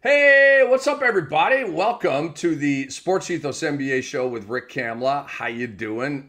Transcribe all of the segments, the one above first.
Hey, what's up, everybody? Welcome to the Sports Ethos NBA show with Rick Kamla. How you doing?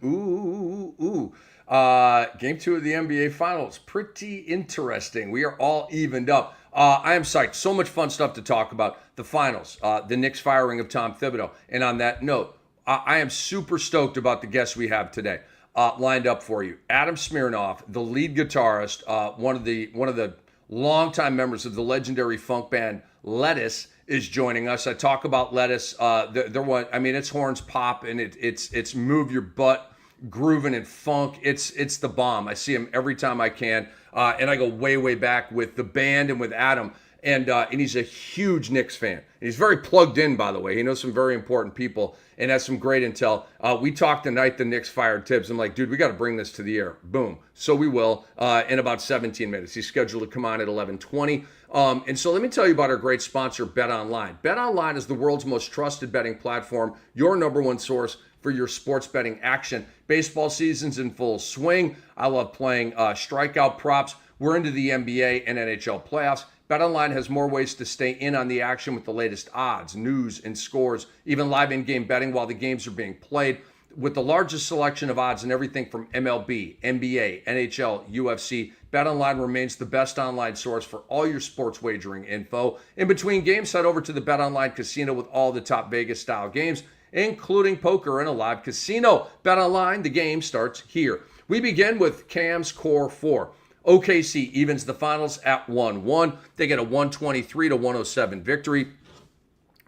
Game two of the NBA Finals. Pretty interesting. We are all evened up. I am psyched. So much fun stuff to talk about. The finals, the Knicks firing of Tom Thibodeau. And on that note, I am super stoked about the guests we have today lined up for you. Adam Smirnoff, the lead guitarist, one of the longtime members of the legendary funk band Lettuce, is joining us. I talk about Lettuce. They're one. I mean, it's horns pop and it's move your butt, grooving and funk. It's the bomb. I see him every time I can, and I go way back with the band and with Adam. And he's a huge Knicks fan. And he's very plugged in, by the way. He knows some very important people and has some great intel. We talked the night the Knicks fired Thibs. I'm like, dude, we got to bring this to the air. Boom. So we will in about 17 minutes. He's scheduled to come on at 11:20. And so let me tell you about our great sponsor, BetOnline. BetOnline is the world's most trusted betting platform, your number one source for your sports betting action. Baseball season's in full swing. I love playing strikeout props. We're into the NBA and NHL playoffs. BetOnline has more ways to stay in on the action with the latest odds, news, and scores, even live in-game betting while the games are being played. With the largest selection of odds in everything from MLB, NBA, NHL, UFC, BetOnline remains the best online source for all your sports wagering info. In between games, head over to the BetOnline casino with all the top Vegas-style games, including poker and a live casino. BetOnline, the game starts here. We begin with Cam's Core 4. OKC evens the finals at 1-1. They get a 123-107 victory.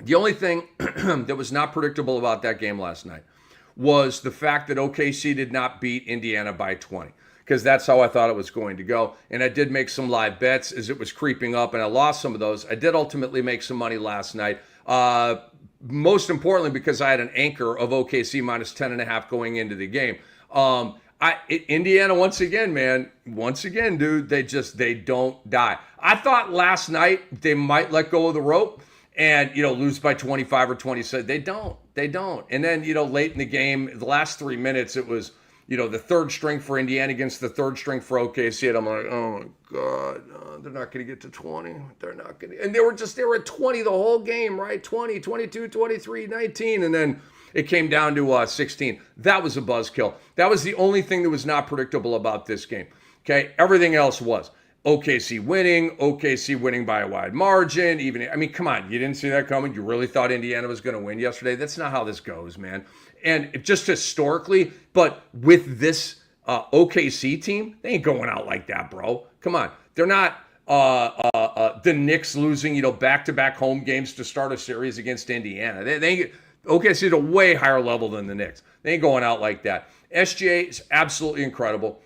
The only thing that was not predictable about that game last night was the fact that OKC did not beat Indiana by 20, because that's how I thought it was going to go. And I did make some live bets as it was creeping up, and I lost some of those. I did ultimately make some money last night. Most importantly, because I had an anchor of OKC minus 10.5 going into the game. Indiana, once again, dude, they don't die. I thought last night they might let go of the rope and, lose by 25 or 27. They don't. And then, late in the game, the last 3 minutes, it was, the third string for Indiana against the third string for OKC. And I'm like, oh my God, they're not going to get to 20. They're not going to. And they were at 20 the whole game, right? 20, 22, 23, 19. And then it came down to 16. That was a buzzkill. That was the only thing that was not predictable about this game. Okay, everything else was OKC winning by a wide margin. Come on, you didn't see that coming. You really thought Indiana was going to win yesterday? That's not how this goes, man. And just historically, but with this OKC team, they ain't going out like that, bro. Come on, they're not. The Knicks losing, back-to-back home games to start a series against Indiana. They OKC at a way higher level than the Knicks. They ain't going out like that. SGA is absolutely incredible.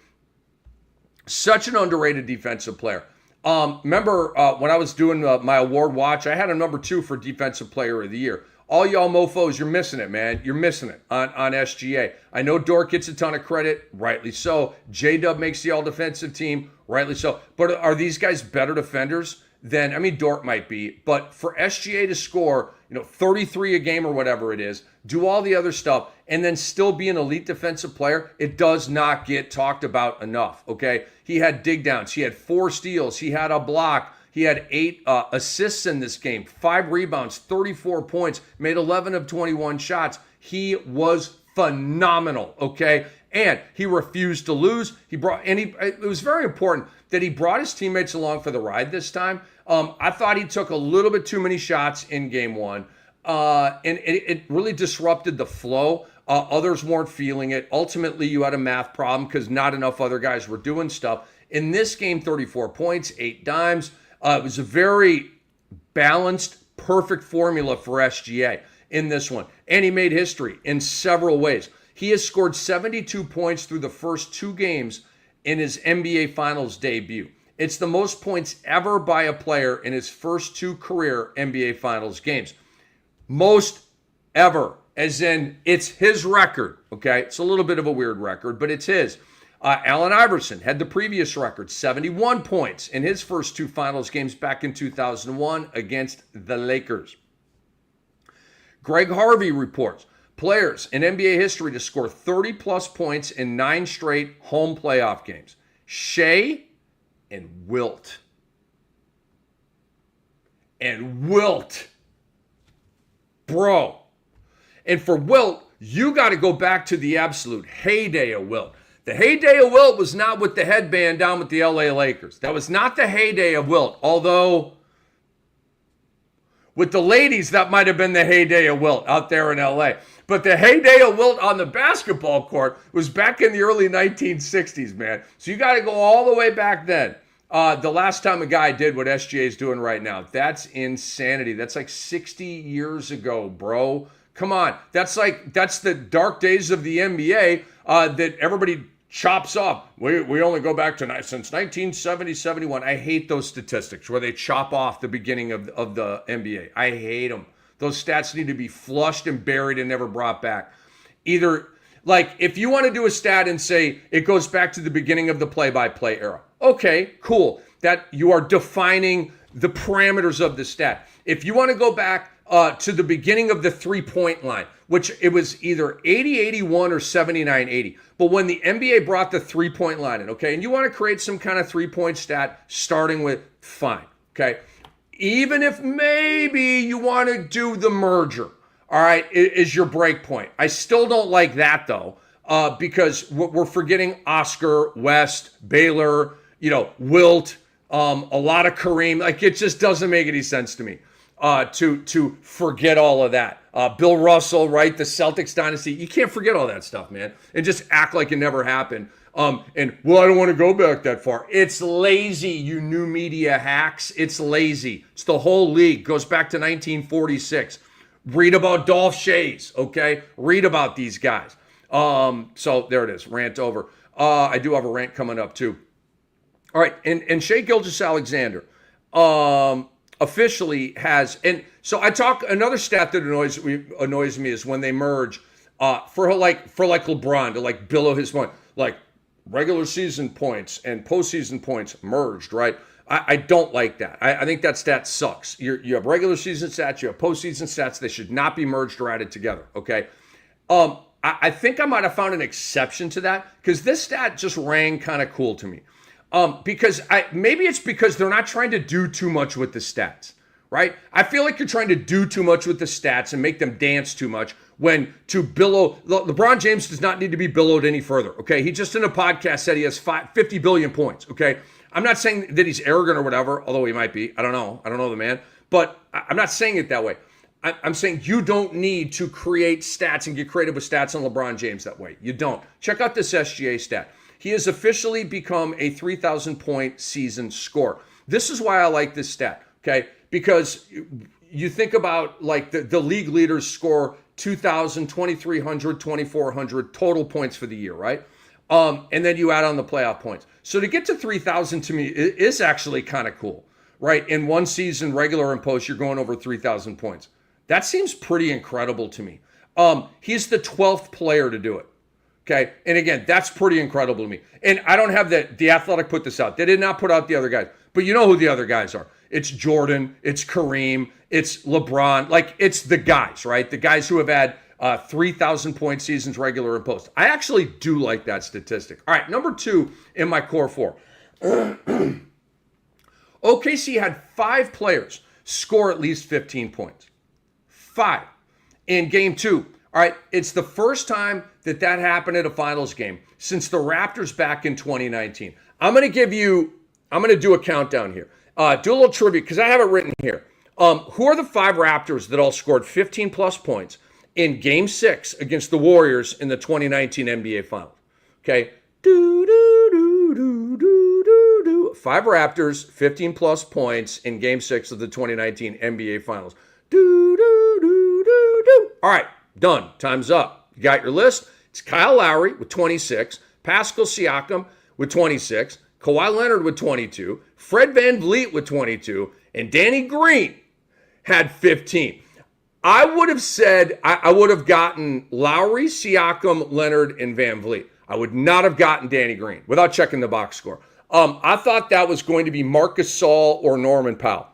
Such an underrated defensive player. Remember when I was doing my award watch, I had a number 2 for Defensive Player of the Year. All y'all mofos, you're missing it, man. You're missing it on SGA. I know Dort gets a ton of credit, rightly so. J-Dub makes the all-defensive team, rightly so. But are these guys better defenders than, Dort might be, but for SGA to score, 33 a game or whatever it is, do all the other stuff, and then still be an elite defensive player, it does not get talked about enough, okay? He had dig downs. He had 4 steals. He had a block. He had 8 assists in this game, 5 rebounds, 34 points, made 11 of 21 shots. He was phenomenal, okay? And he refused to lose. It was very important that he brought his teammates along for the ride this time. I thought he took a little bit too many shots in game 1. And it really disrupted the flow. Others weren't feeling it. Ultimately, you had a math problem because not enough other guys were doing stuff. In this game, 34 points, 8 dimes. It was a very balanced, perfect formula for SGA in this one. And he made history in several ways. He has scored 72 points through the first 2 games in his NBA Finals debut. It's the most points ever by a player in his first 2 career NBA Finals games. Most ever, as in it's his record, okay? It's a little bit of a weird record, but it's his. Allen Iverson had the previous record, 71 points in his first 2 Finals games back in 2001 against the Lakers. Greg Harvey reports, players in NBA history to score 30-plus points in 9 straight home playoff games. Shea and Wilt. and Wilt. Bro. And for Wilt, you got to go back to the absolute heyday of Wilt. The heyday of Wilt was not with the headband down with the LA Lakers. That was not the heyday of Wilt. Although, with the ladies, that might have been the heyday of Wilt out there in LA. But the heyday of Wilt on the basketball court was back in the early 1960s, man. So you got to go all the way back then. The last time a guy did what SGA is doing right now. That's insanity. That's like 60 years ago, bro. Come on. That's the dark days of the NBA that everybody chops off. We only go back to since 1970, 71. I hate those statistics where they chop off the beginning of the NBA. I hate them. Those stats need to be flushed and buried and never brought back. Either, like, if you want to do a stat and say it goes back to the beginning of the play-by-play era, okay, cool. That you are defining the parameters of the stat. If you want to go back to the beginning of the three-point line, which it was either 80-81 or 79-80. But when the NBA brought the three-point line in, okay, and you want to create some kind of three-point stat starting with, fine, okay? Even if maybe you want to do the merger, all right, is your break point. I still don't like that, though, because we're forgetting Oscar, West, Baylor, Wilt, a lot of Kareem. Like, it just doesn't make any sense to me to forget all of that. Bill Russell, right, the Celtics dynasty. You can't forget all that stuff, man, and just act like it never happened. I don't want to go back that far. It's lazy, you new media hacks. It's lazy. It's the whole league. Goes back to 1946. Read about Dolph Shays, okay? Read about these guys. So there it is. Rant over. I do have a rant coming up too. All right, and Shai Gilgeous-Alexander officially has, and so I talk, another stat that annoys me is when they merge for LeBron to like billow his point, like regular season points and postseason points merged, right? I don't like that. I think that stat sucks. You have regular season stats, you have postseason stats. They should not be merged or added together, okay? I think I might have found an exception to that because this stat just rang kind of cool to me. Because maybe it's because they're not trying to do too much with the stats, right? I feel like you're trying to do too much with the stats and make them dance too much when to billow. LeBron James does not need to be billowed any further, okay? He just in a podcast said he has 50 billion points, okay? I'm not saying that he's arrogant or whatever, although he might be. I don't know. I don't know the man. But I'm not saying it that way. I'm saying you don't need to create stats and get creative with stats on LeBron James that way. You don't. Check out this SGA stat. He has officially become a 3,000-point season scorer. This is why I like this stat, okay? Because you think about, like, the league leaders score 2,000, 2,300, 2,400 total points for the year, right? And then you add on the playoff points. So to get to 3,000 to me is actually kind of cool, right? In one season, regular and post, you're going over 3,000 points. That seems pretty incredible to me. He's the 12th player to do it. Okay, and again, that's pretty incredible to me. And I don't have the Athletic put this out. They did not put out the other guys. But you know who the other guys are. It's Jordan, it's Kareem, it's LeBron. Like, it's the guys, right? The guys who have had 3,000-point seasons regular and post. I actually do like that statistic. All right, number 2 in my core 4. OKC had 5 players score at least 15 points. 5 in game 2. All right, it's the first time that happened at a finals game since the Raptors back in 2019. I'm going to do a countdown here. Do a little trivia because I have it written here. Who are the 5 Raptors that all scored 15 plus points in game 6 against the Warriors in the 2019 NBA Finals? Okay. 5 Raptors, 15 plus points in game 6 of the 2019 NBA Finals. All right. Done. Time's up. You got your list? It's Kyle Lowry with 26, Pascal Siakam with 26, Kawhi Leonard with 22, Fred VanVleet with 22, and Danny Green had 15. I would have said I would have gotten Lowry, Siakam, Leonard, and VanVleet. I would not have gotten Danny Green without checking the box score. I thought that was going to be Marc Gasol or Norman Powell,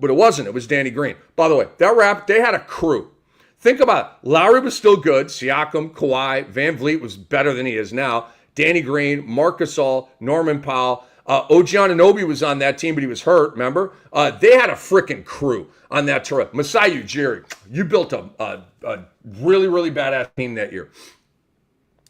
but it wasn't. It was Danny Green. By the way, they had a crew. Think about it. Lowry was still good. Siakam, Kawhi, VanVleet was better than he is now. Danny Green, Marc Gasol, Norman Powell. OG Anunoby was on that team, but he was hurt, remember? They had a freaking crew on that tour. Masai Ujiri, you built a really, really badass team that year.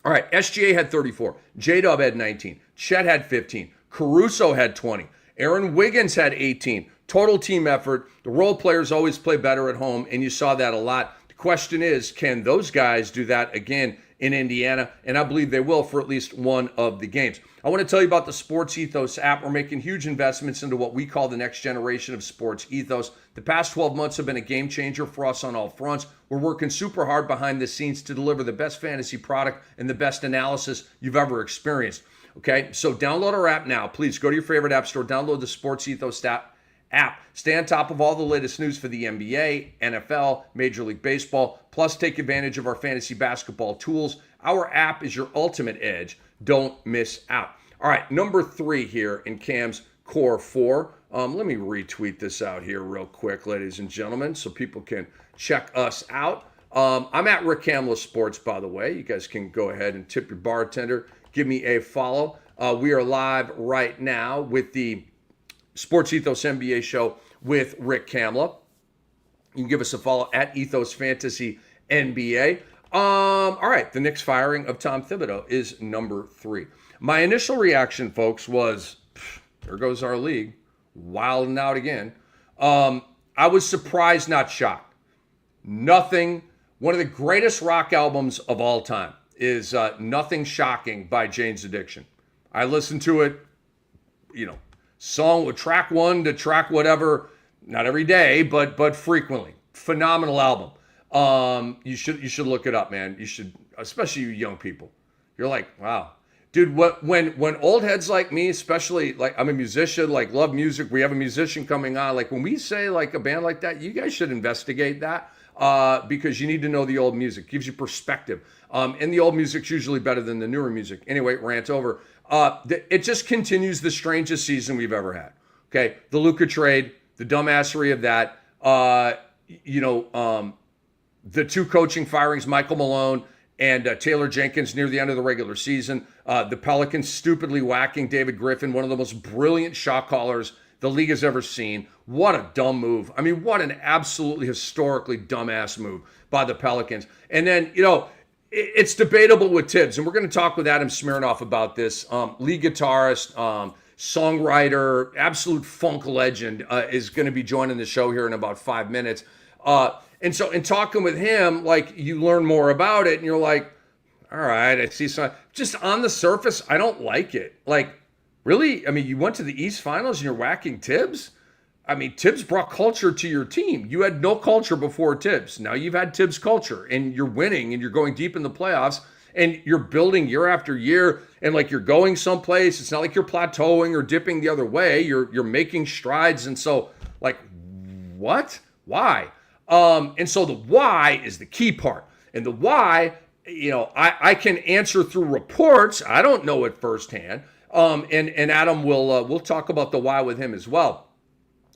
All right, SGA had 34. J-Dub had 19. Chet had 15. Caruso had 20. Aaron Wiggins had 18. Total team effort. The role players always play better at home, and you saw that a lot. The question is, can those guys do that again in Indiana? And I believe they will for at least one of the games. I want to tell you about the Sports Ethos app. We're making huge investments into what we call the next generation of Sports Ethos. The past 12 months have been a game changer for us on all fronts. We're working super hard behind the scenes to deliver the best fantasy product and the best analysis you've ever experienced. Okay, so download our app now. Please go to your favorite app store, download the Sports Ethos app. Stay on top of all the latest news for the NBA, NFL, Major League Baseball, plus take advantage of our fantasy basketball tools. Our app is your ultimate edge. Don't miss out. All right, number 3 here in Cam's Core 4. Let me retweet this out here real quick, ladies and gentlemen, so people can check us out. I'm at Rick Kamla Sports, by the way. You guys can go ahead and tip your bartender. Give me a follow. We are live right now with the Sports Ethos NBA show with Rick Kamla. You can give us a follow at Ethos Fantasy NBA. All right, the Knicks firing of Tom Thibodeau is number 3. My initial reaction, folks, was, there goes our league, wilding out again. I was surprised, not shocked. Nothing. One of the greatest rock albums of all time is Nothing Shocking by Jane's Addiction. I listened to it, song with track 1 to track whatever, not every day, but frequently. Phenomenal album. You should look it up, man. You should, especially you young people. You're like, wow. Dude, when old heads like me, especially, like, I'm a musician, like, love music, we have a musician coming on, like, when we say, like, a band like that, you guys should investigate that, because you need to know the old music. It gives you perspective. And the old music's usually better than the newer music. Anyway, rant over. It just continues the strangest season we've ever had. Okay, the Luka trade, the dumbassery of that, the 2 coaching firings, Michael Malone and Taylor Jenkins near the end of the regular season, the Pelicans stupidly whacking David Griffin, one of the most brilliant shot callers the league has ever seen. What a dumb move. I mean, what an absolutely historically dumbass move by the Pelicans. And then, it's debatable with Thibs, and we're going to talk with Adam Smirnoff about this. Lead guitarist, songwriter, absolute funk legend is going to be joining the show here in about 5 minutes. And so in talking with him, like, you learn more about it, and you're like, all right, I see some. Just on the surface, I don't like it. Like, really? I mean, you went to the East Finals and you're whacking Thibs? I mean, Thibs brought culture to your team. You had no culture before Thibs. Now you've had Thibs culture, and you're winning, and you're going deep in the playoffs, and you're building year after year, and like you're going someplace. It's not like you're plateauing or dipping the other way. You're making strides, and so, like, what? Why? And so the why is the key part. And the why, I can answer through reports. I don't know it firsthand. And Adam we'll talk about the why with him as well.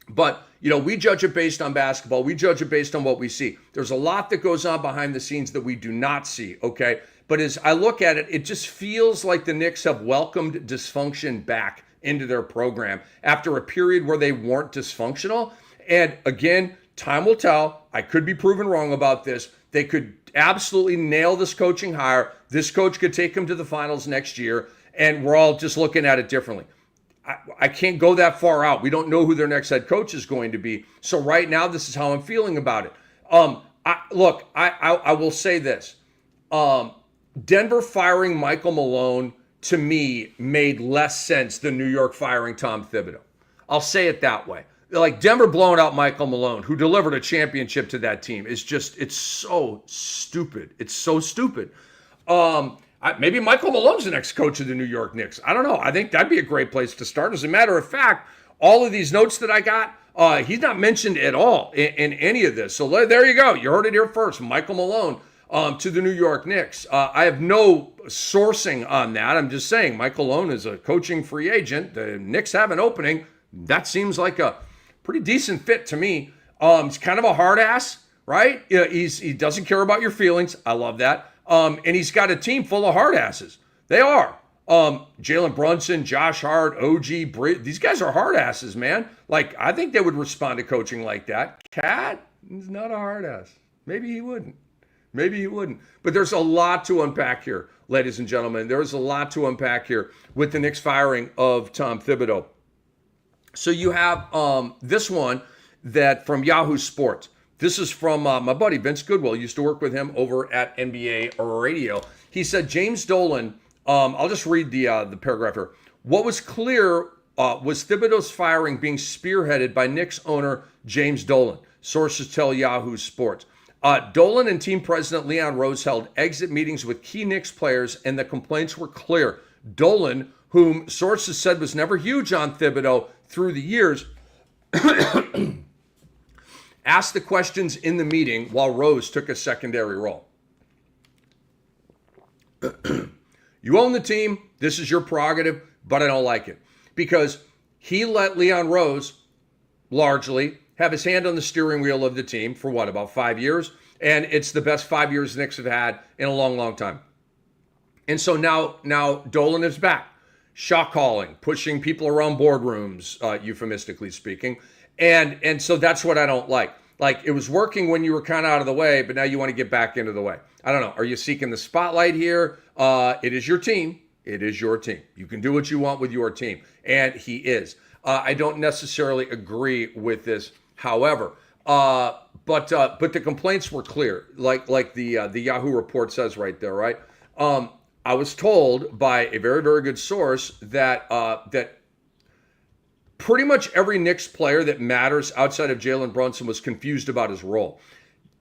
But, we judge it based on basketball. We judge it based on what we see. There's a lot that goes on behind the scenes that we do not see, okay? But as I look at it, it just feels like the Knicks have welcomed dysfunction back into their program after a period where they weren't dysfunctional. And again, time will tell. I could be proven wrong about this. They could absolutely nail this coaching hire. This coach could take them to the finals next year, and we're all just looking at it differently. I can't go that far out. We don't know who their next head coach is going to be. So right now, this is how I'm feeling about it. I will say this. Denver firing Michael Malone, to me, made less sense than New York firing Tom Thibodeau. I'll say it that way. Like, Denver blowing out Michael Malone, who delivered a championship to that team, it's so stupid. It's so stupid. Maybe Michael Malone's the next coach of the New York Knicks. I don't know. I think that'd be a great place to start. As a matter of fact, all of these notes that I got, he's not mentioned at all in any of this. So there you go. You heard it here first. Michael Malone to the New York Knicks. I have no sourcing on that. I'm just saying Michael Malone is a coaching free agent. The Knicks have an opening. That seems like a pretty decent fit to me. He's kind of a hard ass, right? He doesn't care about your feelings. I love that. And he's got a team full of hard asses. They are. Jalen Brunson, Josh Hart, OG, these guys are hard asses, man. Like, I think they would respond to coaching like that. Cat is not a hard ass. Maybe he wouldn't. Maybe he wouldn't. But there's a lot to unpack here, ladies and gentlemen. There's a lot to unpack here with the Knicks firing of Tom Thibodeau. So you have this one that from Yahoo Sports. This is from my buddy Vince Goodwill. Used to work with him over at NBA Radio. He said James Dolan. I'll just read the paragraph here. What was clear was Thibodeau's firing being spearheaded by Knicks owner James Dolan. Sources tell Yahoo Sports. Dolan and team president Leon Rose held exit meetings with key Knicks players, and the complaints were clear. Dolan, whom sources said was never huge on Thibodeau through the years, asked the questions in the meeting while Rose took a secondary role. You own the team. This is your prerogative, but I don't like it. Because he let Leon Rose largely have his hand on the steering wheel of the team for what, about 5 years? And it's the best 5 years the Knicks have had in a long, long time. And so now Dolan is back. Shot calling, pushing people around boardrooms, euphemistically speaking. And so that's what I don't like. Like, it was working when you were kind of out of the way, but now you want to get back into the way. I don't know. Are you seeking the spotlight here? It is your team. It is your team. You can do what you want with your team. And he is. I don't necessarily agree with this, however. But the complaints were clear, like the Yahoo report says right there, right? I was told by a very, very good source that that pretty much every Knicks player that matters outside of Jalen Brunson was confused about his role.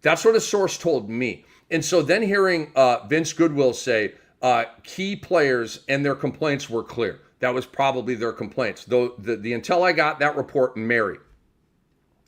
That's what a source told me. And so then hearing Vince Goodwill say key players and their complaints were clear. That was probably their complaints. Though the intel I got, that report married.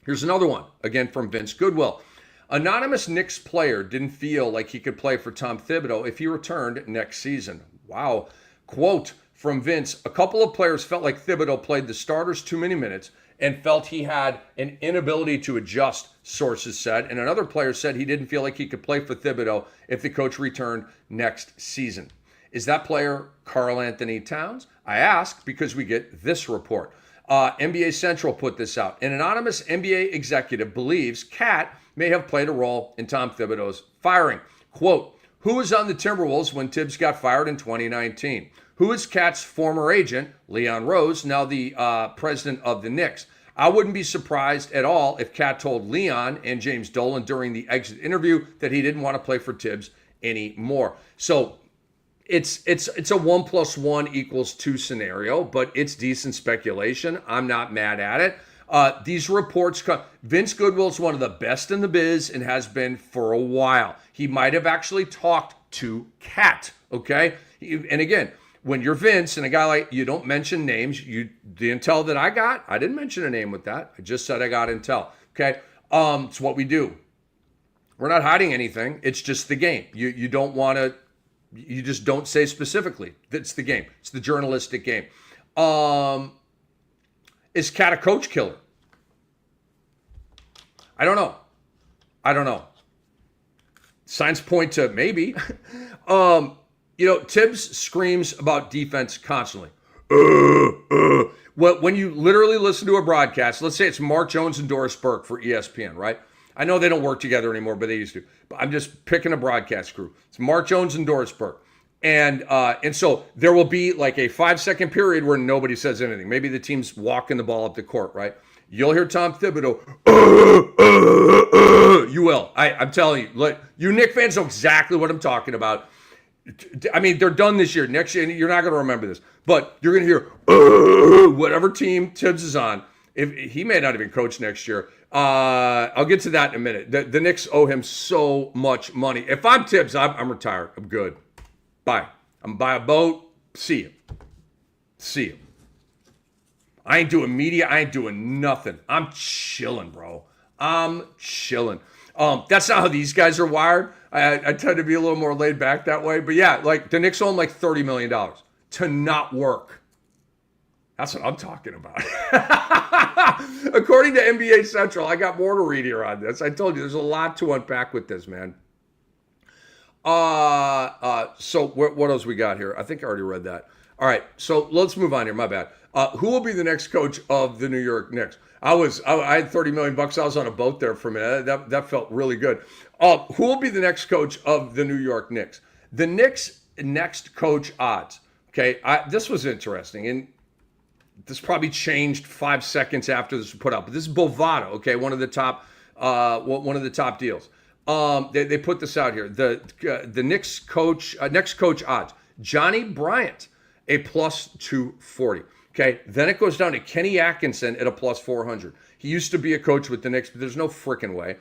Here's another one, again from Vince Goodwill. Anonymous Knicks player didn't feel like he could play for Tom Thibodeau if he returned next season. Wow. Quote from Vince, a couple of players felt like Thibodeau played the starters too many minutes and felt he had an inability to adjust, sources said. And another player said he didn't feel like he could play for Thibodeau if the coach returned next season. Is that player Karl Anthony Towns? I ask because we get this report. NBA Central put this out. An anonymous NBA executive believes Cat may have played a role in Tom Thibodeau's firing. Quote, who was on the Timberwolves when Thibs got fired in 2019? Who is Cat's former agent, Leon Rose, now the president of the Knicks? I wouldn't be surprised at all if Cat told Leon and James Dolan during the exit interview that he didn't want to play for Thibs anymore. So it's a 1 + 1 = 2 scenario, but it's decent speculation. I'm not mad at it. These reports come. Vince Goodwill's one of the best in the biz and has been for a while. He might have actually talked to Cat, okay? And again, when you're Vince and a guy like, you don't mention names. The intel that I got, I didn't mention a name with that. I just said I got intel, okay? It's what we do. We're not hiding anything. It's just the game. You don't want to, you just don't say specifically. It's the game. It's the journalistic game. Is Cat a coach killer? I don't know. Signs point to maybe. Thibs screams about defense constantly. When you literally listen to a broadcast, let's say it's Mark Jones and Doris Burke for ESPN, right? I know they don't work together anymore, but they used to. But I'm just picking a broadcast crew. It's Mark Jones and Doris Burke. And so there will be like a 5-second period where nobody says anything. Maybe the team's walking the ball up the court, right? You'll hear Tom Thibodeau. You will. I'm telling you. You Knicks fans know exactly what I'm talking about. I mean, they're done this year. Next year, you're not going to remember this. But you're going to hear whatever team Thibs is on. If he may not even coach next year. I'll get to that in a minute. The Knicks owe him so much money. If I'm Thibs, I'm retired. I'm good. Bye. I'm buy a boat. See you. I ain't doing media. I ain't doing nothing. I'm chilling, bro. I'm chilling. That's not how these guys are wired. I tend to be a little more laid back that way. But yeah, like the Knicks owe him like $30 million to not work. That's what I'm talking about. According to NBA Central, I got more to read here on this. I told you there's a lot to unpack with this, man. So what else we got here? I think I already read that. All right, so let's move on here. My bad. Who will be the next coach of the New York Knicks? I had $30 million bucks. I was on a boat there for a minute. That felt really good. Who will be the next coach of the New York Knicks? The Knicks' next coach odds. Okay, this was interesting, and this probably changed 5 seconds after this was put out. But this is Bovada. Okay, one of the top deals. They put this out here. The Knicks coach next coach odds. Johnny Bryant, a plus 240. Okay, then it goes down to Kenny Atkinson at a plus 400. He used to be a coach with the Knicks, but there's no freaking way.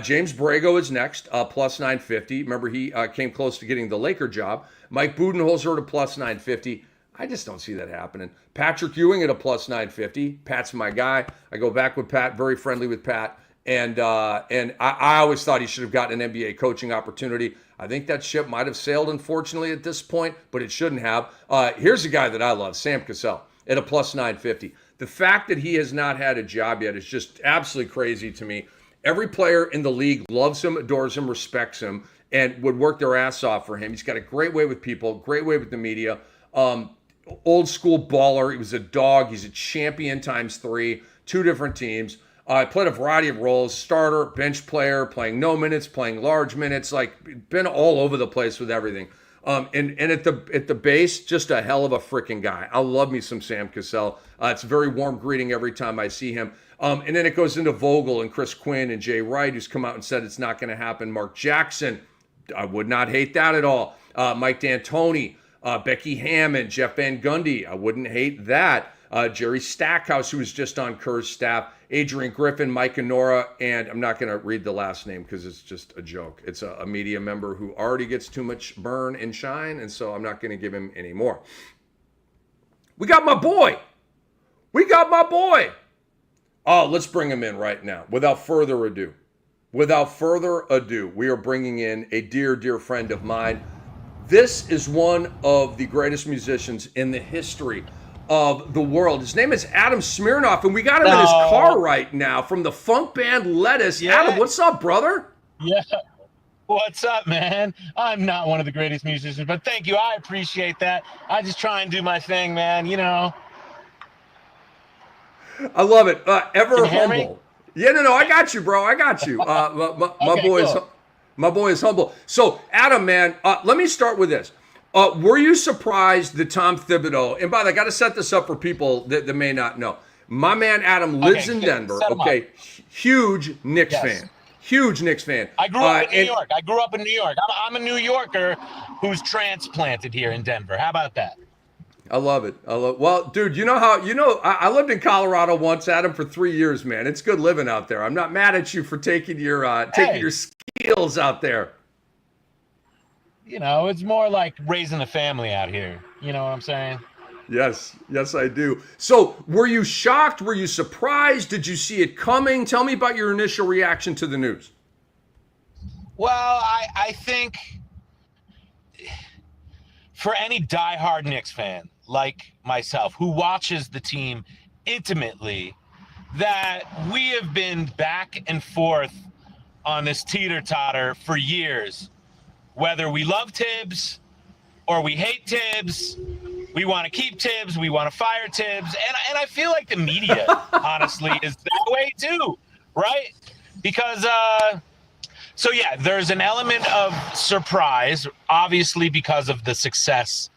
James Borrego is next, plus 950. Remember, he came close to getting the Laker job. Mike Budenholzer at a plus 950. I just don't see that happening. Patrick Ewing at a plus 950. Pat's my guy. I go back with Pat, very friendly with Pat. And I always thought he should have gotten an NBA coaching opportunity. I think that ship might have sailed, unfortunately, at this point, but it shouldn't have. Here's a guy that I love, Sam Cassell, at a plus 950. The fact that he has not had a job yet is just absolutely crazy to me. Every player in the league loves him, adores him, respects him, and would work their ass off for him. He's got a great way with people, great way with the media. Old school baller. He was a dog. He's a champion times 3, 2 different teams. Played a variety of roles, starter, bench player, playing no minutes, playing large minutes, like been all over the place with everything. And at the base, just a hell of a freaking guy. I love me some Sam Cassell. It's a very warm greeting every time I see him. And then it goes into Vogel and Chris Quinn and Jay Wright, who's come out and said it's not going to happen. Mark Jackson, I would not hate that at all. Mike D'Antoni, Becky Hammond, Jeff Van Gundy, I wouldn't hate that. Jerry Stackhouse, who was just on Kerr's staff, Adrian Griffin, Mike Honora, and I'm not going to read the last name because it's just a joke. It's a media member who already gets too much burn and shine, and so I'm not going to give him any more. We got my boy. Oh, let's bring him in right now. Without further ado, we are bringing in a dear, dear friend of mine. This is one of the greatest musicians in the history of the world. His name is Adam Smirnoff, and we got him in his car right now from the funk band Lettuce. Yeah. Adam, what's up, brother? Yeah. What's up, man? I'm not one of the greatest musicians, but thank you. I appreciate that. I just try and do my thing, man, you know. I love it. Ever Can you hear me? humble. Yeah, no, I got you, bro. I got you. My boy is humble. So, Adam, man, let me start with this. Were you surprised that Tom Thibodeau, and by the way, I got to set this up for people that may not know. My man Adam lives in Denver. Okay, huge Knicks fan. Huge Knicks fan. I grew up in New York. I'm a New Yorker who's transplanted here in Denver. How about that? I love it. Well, dude, I lived in Colorado once, Adam, for 3 years, man. It's good living out there. I'm not mad at you for taking your skills out there. You know, it's more like raising a family out here. You know what I'm saying? Yes, I do. So, were you shocked? Were you surprised? Did you see it coming? Tell me about your initial reaction to the news. Well, I think for any diehard Knicks fan like myself who watches the team intimately, that we have been back and forth on this teeter-totter for years. Whether we love Thibs or we hate Thibs, we want to keep Thibs, we want to fire Thibs. And I feel like the media, honestly, is that way too, right? Because, there's an element of surprise, obviously because of the success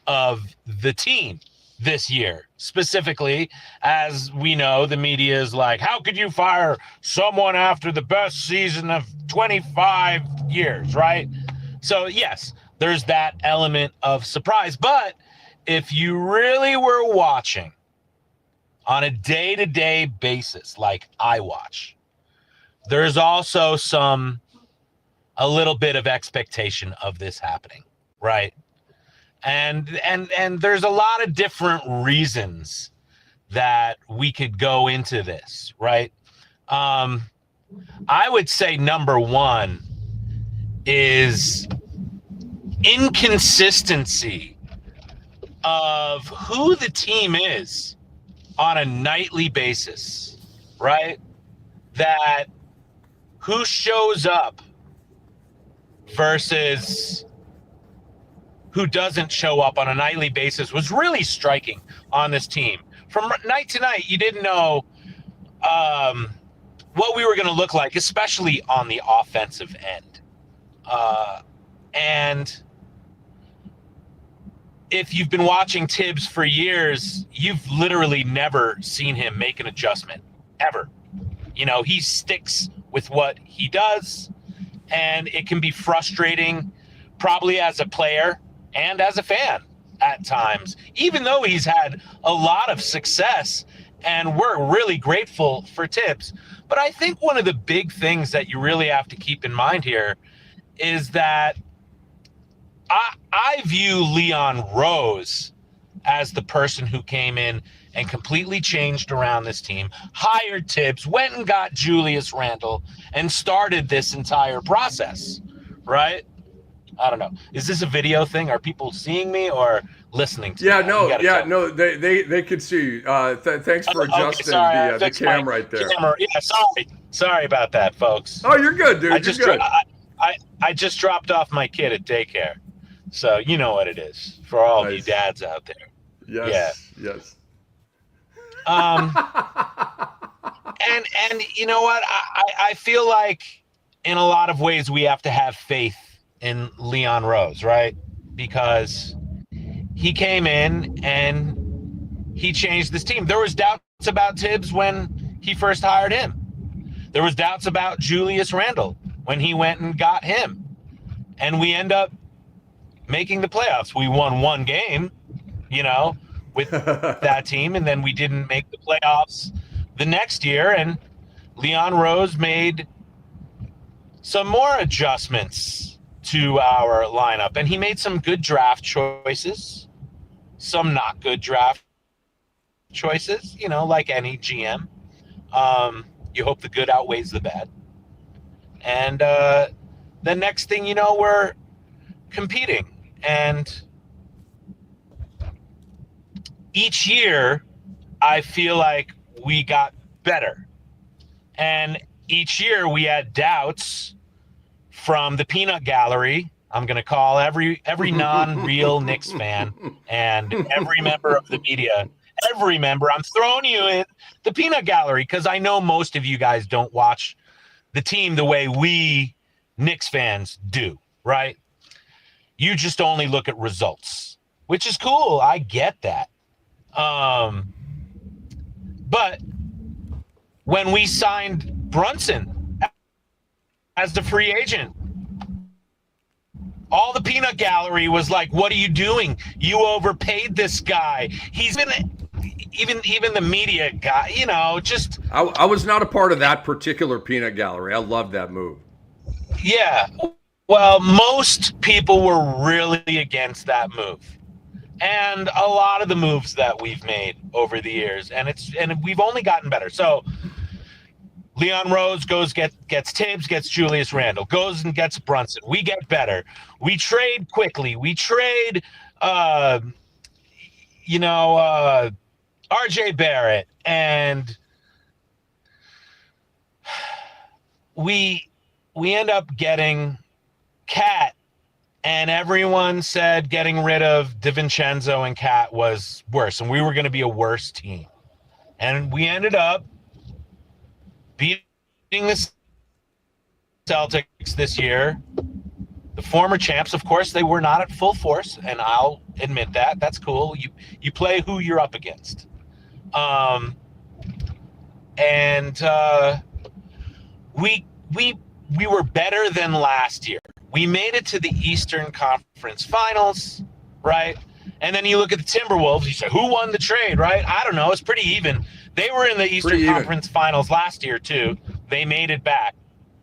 of the team this year. Specifically, as we know, the media is like, how could you fire someone after the best season of 25 years, right? So, yes, there's that element of surprise. But if you really were watching on a day-to-day basis, like I watch, there's also a little bit of expectation of this happening, right? And there's a lot of different reasons that we could go into this, right? I would say number one is inconsistency of who the team is on a nightly basis, right? That who shows up versus who doesn't show up on a nightly basis was really striking on this team. From night to night, you didn't know what we were going to look like, especially on the offensive end. And if you've been watching Thibs for years, you've literally never seen him make an adjustment, ever. He sticks with what he does, and it can be frustrating, probably as a player and as a fan at times, even though he's had a lot of success, and we're really grateful for Thibs. But I think one of the big things that you really have to keep in mind here is that I view Leon Rose as the person who came in and completely changed around this team, hired Thibs, went and got Julius Randle, and started this entire process, right? I don't know. Is this a video thing? Are people seeing me or listening to me? No. They could see you. Thanks for adjusting the cam right there. Yeah, sorry about that, folks. Oh, you're good, dude. I just dropped off my kid at daycare, so you know what it is for all of you dads out there. Yes. And you know what? I feel like in a lot of ways we have to have faith in Leon Rose, right? Because he came in and he changed this team. There was doubts about Thibs when he first hired him. There was doubts about Julius Randle when he went and got him. And we end up making the playoffs. We won one game, with that team, and then we didn't make the playoffs the next year, and Leon Rose made some more adjustments to our lineup, and he made some good draft choices, some not good draft choices, like any GM. You hope the good outweighs the bad. And the next thing you know, we're competing, and each year, I feel like we got better. And each year we had doubts from the peanut gallery. I'm going to call every non-real Knicks fan and every member of the media, I'm throwing you in the peanut gallery because I know most of you guys don't watch the team the way we Knicks fans do, right? You just only look at results, which is cool. I get that. But when we signed Brunson as the free agent, all the peanut gallery was like, what are you doing? You overpaid this guy. He's been even the media guy, just. I was not a part of that particular peanut gallery. I love that move. Yeah. Well, most people were really against that move. And a lot of the moves that we've made over the years, and we've only gotten better. So Leon Rose gets Thibs, gets Julius Randle, goes and gets Brunson. We get better. We trade quickly. We trade, RJ Barrett, and we end up getting Cat. And everyone said getting rid of DiVincenzo and Cat was worse, and we were going to be a worse team. And we ended up beating the Celtics this year. The former champs, of course, they were not at full force, and I'll admit that. That's cool. You play who you're up against. We were better than last year. We made it to the Eastern Conference Finals, right? And then you look at the Timberwolves, you say, who won the trade, right? I don't know. It's pretty even. They were in the Eastern Conference Finals last year, too. They made it back.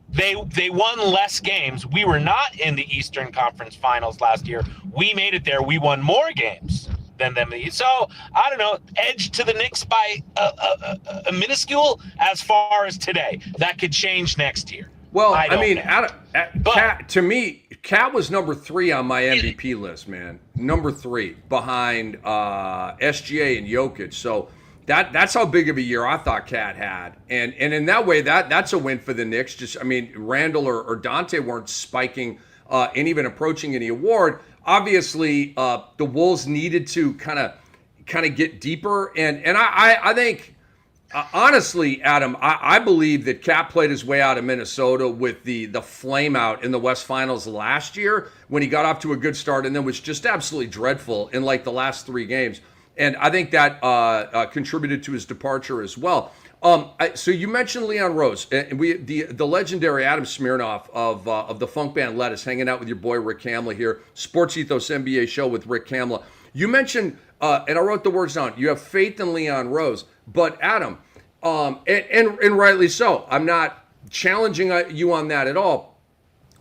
They won less games. We were not in the Eastern Conference Finals last year. We made it there. We won more games than them. So, I don't know, edge to the Knicks by a minuscule as far as today. That could change next year. Well, Cat, to me, Cat was number 3 on my MVP list, man. Number 3 behind SGA and Jokic. So that's how big of a year I thought Cat had. And in that way, that's a win for the Knicks. Randall or Dante weren't spiking and even approaching any award. obviously the Wolves needed to kind of get deeper, and I think. Honestly, Adam, I believe that Cap played his way out of Minnesota with the flame out in the West Finals last year when he got off to a good start and then was just absolutely dreadful in like the last 3 games. And I think that contributed to his departure as well. So you mentioned Leon Rose, and the legendary Adam Smirnoff of the funk band Lettuce, hanging out with your boy Rick Kamla here, Sports Ethos NBA show with Rick Kamla. You mentioned, and I wrote the words down, you have faith in Leon Rose. But Adam, and rightly so, I'm not challenging you on that at all.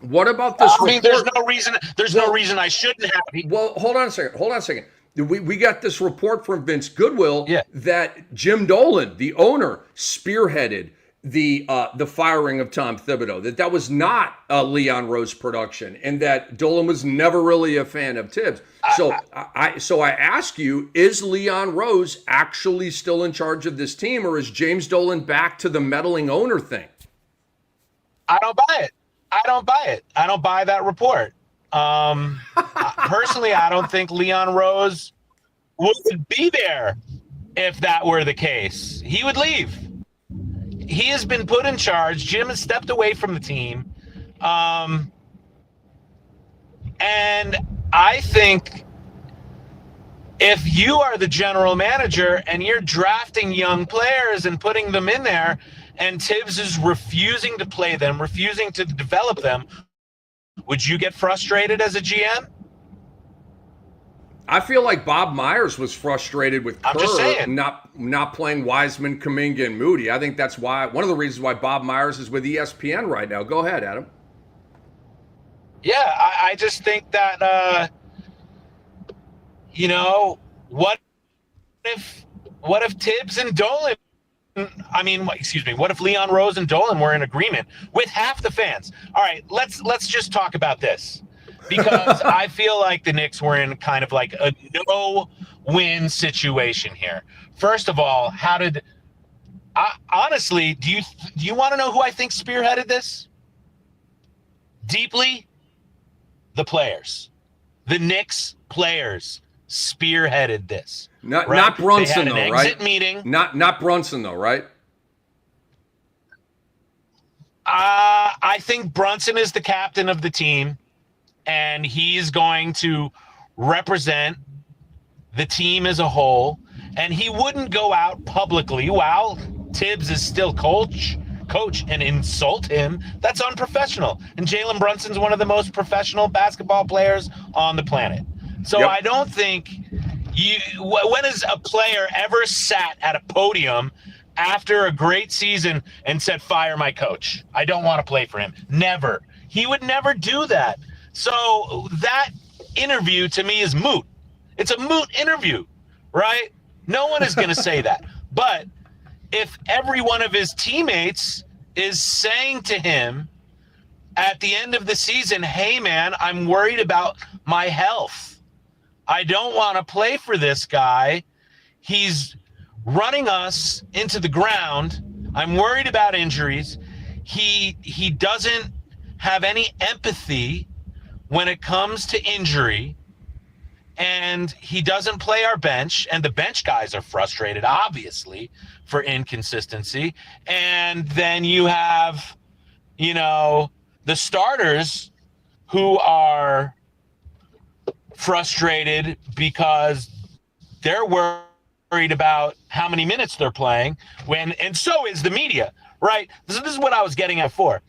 What about this? I mean, there's no reason. There's no reason I shouldn't have. Well, hold on a second. We got this report from Vince Goodwill that Jim Dolan, the owner, spearheaded the firing of Tom Thibodeau. That was not a Leon Rose production, and that Dolan was never really a fan of Thibs. So I ask you: is Leon Rose actually still in charge of this team, or is James Dolan back to the meddling owner thing? I don't buy it. I don't buy that report. Personally, I don't think Leon Rose would be there if that were the case. He would leave. He has been put in charge. Jim has stepped away from the team. And I think if you are the general manager and you're drafting young players and putting them in there, and Thibs is refusing to play them, refusing to develop them, would you get frustrated as a GM? I feel like Bob Myers was frustrated with Kerr not playing Wiseman, Kuminga, and Moody. I think that's why one of the reasons why Bob Myers is with ESPN right now. Go ahead, Adam. Yeah, I just think that what if Thibs and Dolan? What if Leon Rose and Dolan were in agreement with half the fans? All right, let's just talk about this. Because I feel like the Knicks were in kind of like a no-win situation here. First of all, honestly, do you want to know who I think spearheaded this? Deeply, the players. The Knicks players spearheaded this. Not Brunson, though, right? They had an exit meeting. Not Brunson, though, right? I think Brunson is the captain of the team. And he's going to represent the team as a whole. And he wouldn't go out publicly while Thibs is still coach and insult him. That's unprofessional. And Jalen Brunson's one of the most professional basketball players on the planet. So I don't think when has a player ever sat at a podium after a great season and said, fire my coach? I don't want to play for him. Never. He would never do that. So that interview to me is moot. It's a moot interview, right? No one is going to say that. But if every one of his teammates is saying to him at the end of the season, hey, man, I'm worried about my health. I don't want to play for this guy. He's running us into the ground. I'm worried about injuries. He doesn't have any empathy when it comes to injury, and he doesn't play our bench, and the bench guys are frustrated, obviously, for inconsistency. And then you have, the starters who are frustrated because they're worried about how many minutes they're playing, and so is the media, right? This is what I was getting at before.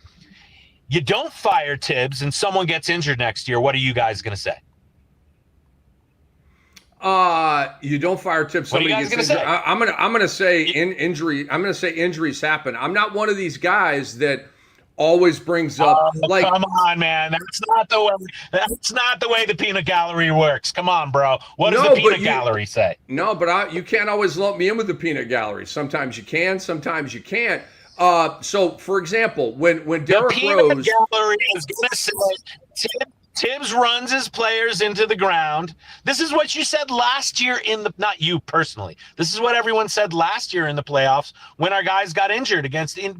You don't fire Thibs and someone gets injured next year. What are you guys going to say? You don't fire Thibs. What are you guys going to say? I'm gonna say injury. I'm gonna say injuries happen. I'm not one of these guys that always brings up come on, man. That's not the way the peanut gallery works. Come on, bro. What does the peanut gallery say? No, but you can't always lump me in with the peanut gallery. Sometimes you can, sometimes you can't. So, for example, when Derrick Rose, gallery is going to say Thibs runs his players into the ground. This is what you said last year not you personally. This is what everyone said last year in the playoffs when our guys got injured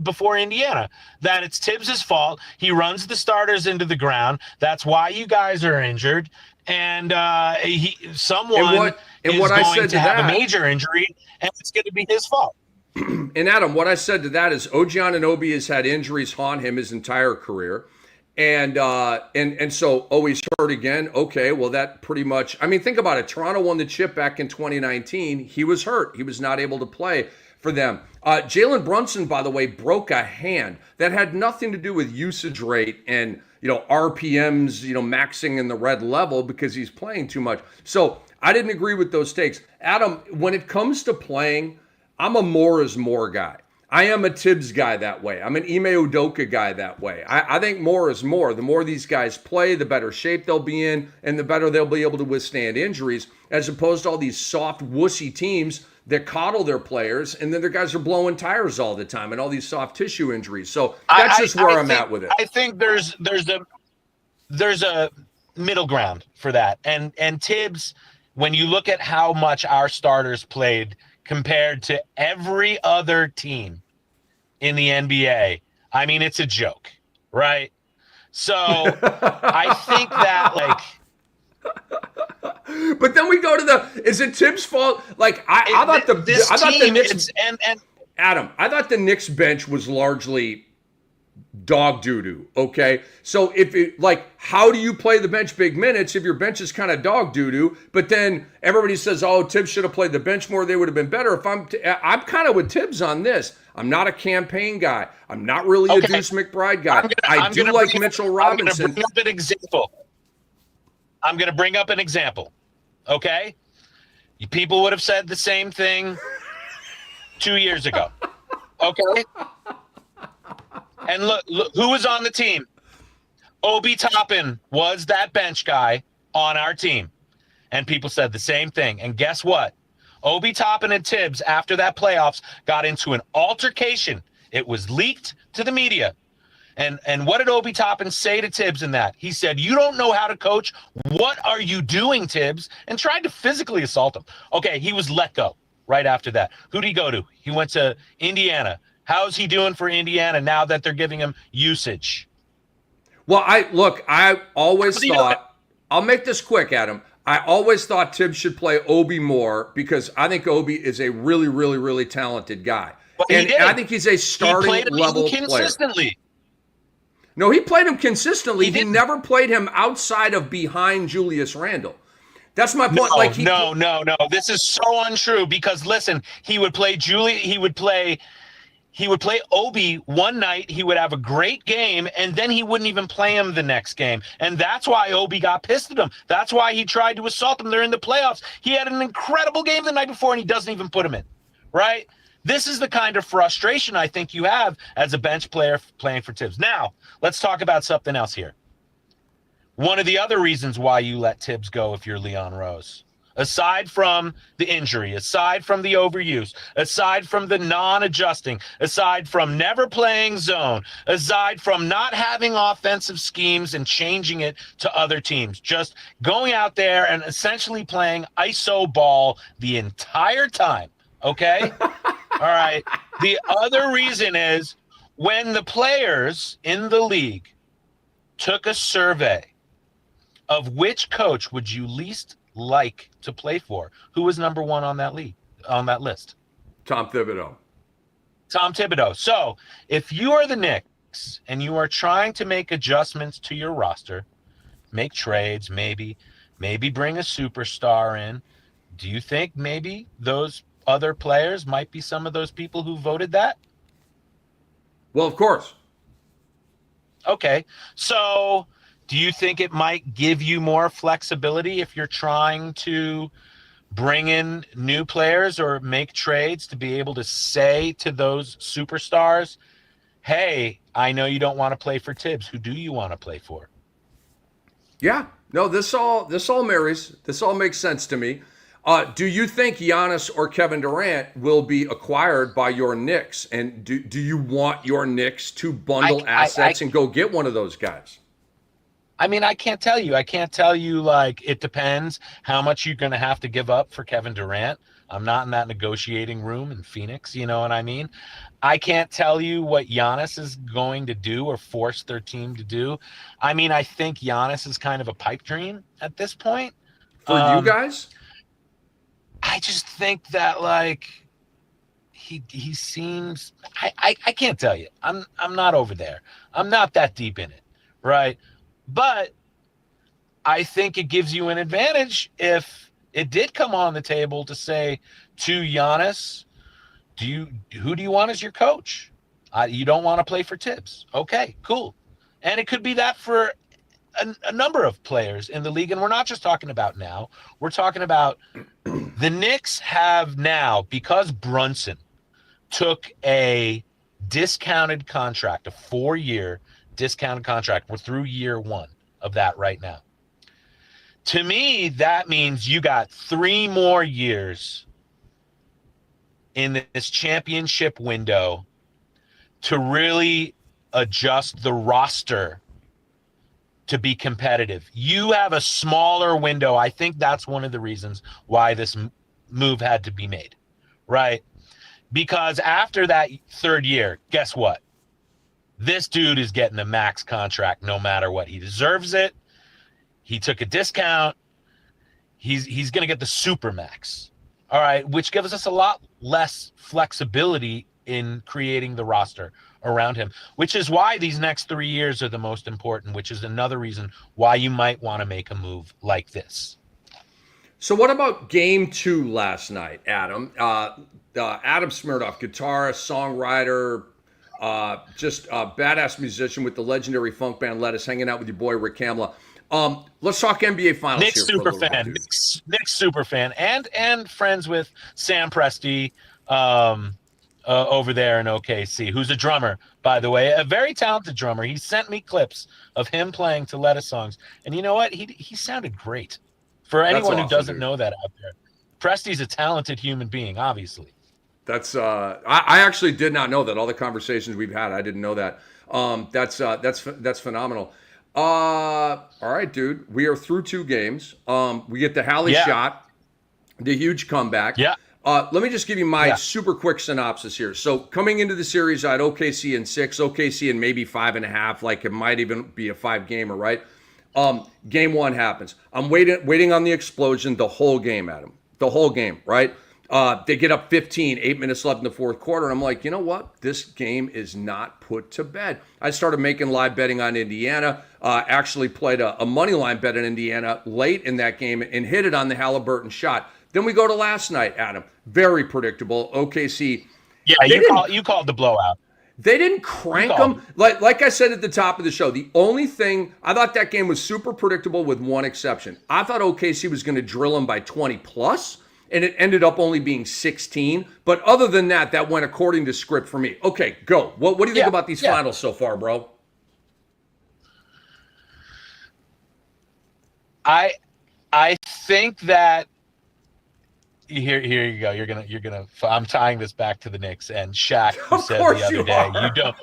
before Indiana. That it's Thibs' fault. He runs the starters into the ground. That's why you guys are injured. and what is I going said to to have a that, major injury, and it's going to be his fault. and Adam, what I said to that is OG Anunoby has had injuries haunt him his entire career. And so, he's hurt again. Okay, well, that pretty much, I mean, think about it. Toronto won the chip back in 2019. He was hurt. He was not able to play for them. Jalen Brunson, by the way, broke a hand. That had nothing to do with usage rate and, RPMs, maxing in the red level because he's playing too much. So I didn't agree with those takes. Adam, when it comes to playing, I'm a more is more guy. I am a Thibs guy that way. I'm an Ime Udoka guy that way. I think more is more. The more these guys play, the better shape they'll be in, and the better they'll be able to withstand injuries, as opposed to all these soft, wussy teams that coddle their players, and then their guys are blowing tires all the time and all these soft tissue injuries. So that's just where I'm at with it. I think there's a middle ground for that. And Thibs, when you look at how much our starters played compared to every other team in the NBA, I mean, it's a joke, right? So I think that, but then we go to is it Thibs' fault? I thought the Knicks, Adam, I thought the Knicks bench was largely dog doo-doo, okay? So how do you play the bench big minutes if your bench is kind of dog doo-doo, but then everybody says, Thibs should have played the bench more, they would have been better. I'm kind of with Thibs on this. I'm not a campaign guy. I'm not really a Deuce McBride guy. I do like Mitchell Robinson. I'm going to bring up an example, okay? People would have said the same thing 2 years ago, okay? And look, who was on the team? Obi Toppin was that bench guy on our team. And people said the same thing. And guess what? Obi Toppin and Thibs, after that playoffs, got into an altercation. It was leaked to the media. And what did Obi Toppin say to Thibs in that? He said, "You don't know how to coach. What are you doing, Thibs?" And tried to physically assault him. Okay, he was let go right after that. Who did he go to? He went to Indiana. How's he doing for Indiana now that they're giving him usage? Well, I always thought, I'll make this quick, Adam. I always thought Thibs should play Obi more because I think Obi is a really, really, really talented guy. And I think he's a starting level consistently. Player. No, he played him consistently. He never played him outside of behind Julius Randle. That's my point. No. This is so untrue because listen, he would play Obi one night, he would have a great game, and then he wouldn't even play him the next game. And that's why Obi got pissed at him. That's why he tried to assault him. They're in the playoffs. He had an incredible game the night before, and he doesn't even put him in, right? This is the kind of frustration I think you have as a bench player playing for Thibs. Now, let's talk about something else here. One of the other reasons why you let Thibs go if you're Leon Rose, aside from the injury, aside from the overuse, aside from the non-adjusting, aside from never playing zone, aside from not having offensive schemes and changing it to other teams, just going out there and essentially playing iso ball the entire time, okay? All right. The other reason is when the players in the league took a survey of which coach would you least like to play for, who was number one on that list? Tom Thibodeau. So if you are the Knicks and you are trying to make adjustments to your roster, make trades, maybe bring a superstar in, do you think maybe those other players might be some of those people who voted that? Well, of course. Okay. So do you think it might give you more flexibility if you're trying to bring in new players or make trades to be able to say to those superstars, hey, I know you don't want to play for Thibs. Who do you want to play for? Yeah. No, this all marries. This all makes sense to me. Do you think Giannis or Kevin Durant will be acquired by your Knicks? And do you want your Knicks to bundle assets and go get one of those guys? I mean, I can't tell you. It depends how much you're going to have to give up for Kevin Durant. I'm not in that negotiating room in Phoenix. You know what I mean? I can't tell you what Giannis is going to do or force their team to do. I mean, I think Giannis is kind of a pipe dream at this point. For you guys? I just think that like he seems I can't tell you. I'm not over there. I'm not that deep in it, right? But I think it gives you an advantage if it did come on the table to say to Giannis, who do you want as your coach? You don't want to play for Thibs. Okay, cool. And it could be that for a number of players in the league. And we're not just talking about now. We're talking about the Knicks have now, because Brunson took a discounted contract, a 4-year discounted contract. We're through year 1 of that right now. To me, that means you got 3 more years in this championship window to really adjust the roster to be competitive. You have a smaller window. I think that's one of the reasons why this move had to be made, right? Because after that 3rd year, guess what? This dude is getting a max contract no matter what. He deserves it. He took a discount. He's going to get the super max. All right, which gives us a lot less flexibility in creating the roster around him, which is why these next 3 years are the most important, which is another reason why you might want to make a move like this. So what about game 2 last night, Adam? Adam Smirnoff, guitarist, songwriter, just a badass musician with the legendary funk band Lettuce, hanging out with your boy Rick Kamla. Let's talk NBA Finals. Knicks here super fan, Knicks super fan, and friends with Sam Presti over there in OKC, who's a drummer, by the way, a very talented drummer. He sent me clips of him playing to Lettuce songs, and you know what? He sounded great. For anyone who doesn't know that out there, Presti's a talented human being, obviously. That's I actually did not know that. All the conversations we've had, I didn't know that. That's phenomenal. All right, dude. We are through 2 games. We get the Hallie shot, the huge comeback. Yeah. Let me just give you my super quick synopsis here. So coming into the series, I had OKC in 6, OKC in maybe 5.5. Like it might even be a 5-gamer, right? Game 1 happens. I'm waiting on the explosion the whole game, Adam. The whole game, right? They get up 15, 8 minutes left in the 4th quarter. And I'm like, you know what? This game is not put to bed. I started making live betting on Indiana. Actually played a money line bet on Indiana late in that game and hit it on the Halliburton shot. Then we go to last night, Adam. Very predictable. OKC. Yeah, you called the blowout. They didn't crank them. Like I said at the top of the show, the only thing, I thought that game was super predictable with one exception. I thought OKC was going to drill them by 20 plus, and it ended up only being 16. But other than that, that went according to script for me. Okay, go. What do you think about these finals so far, bro? I think that here you go. You're gonna. I'm tying this back to the Knicks and Shaq, who said the other day,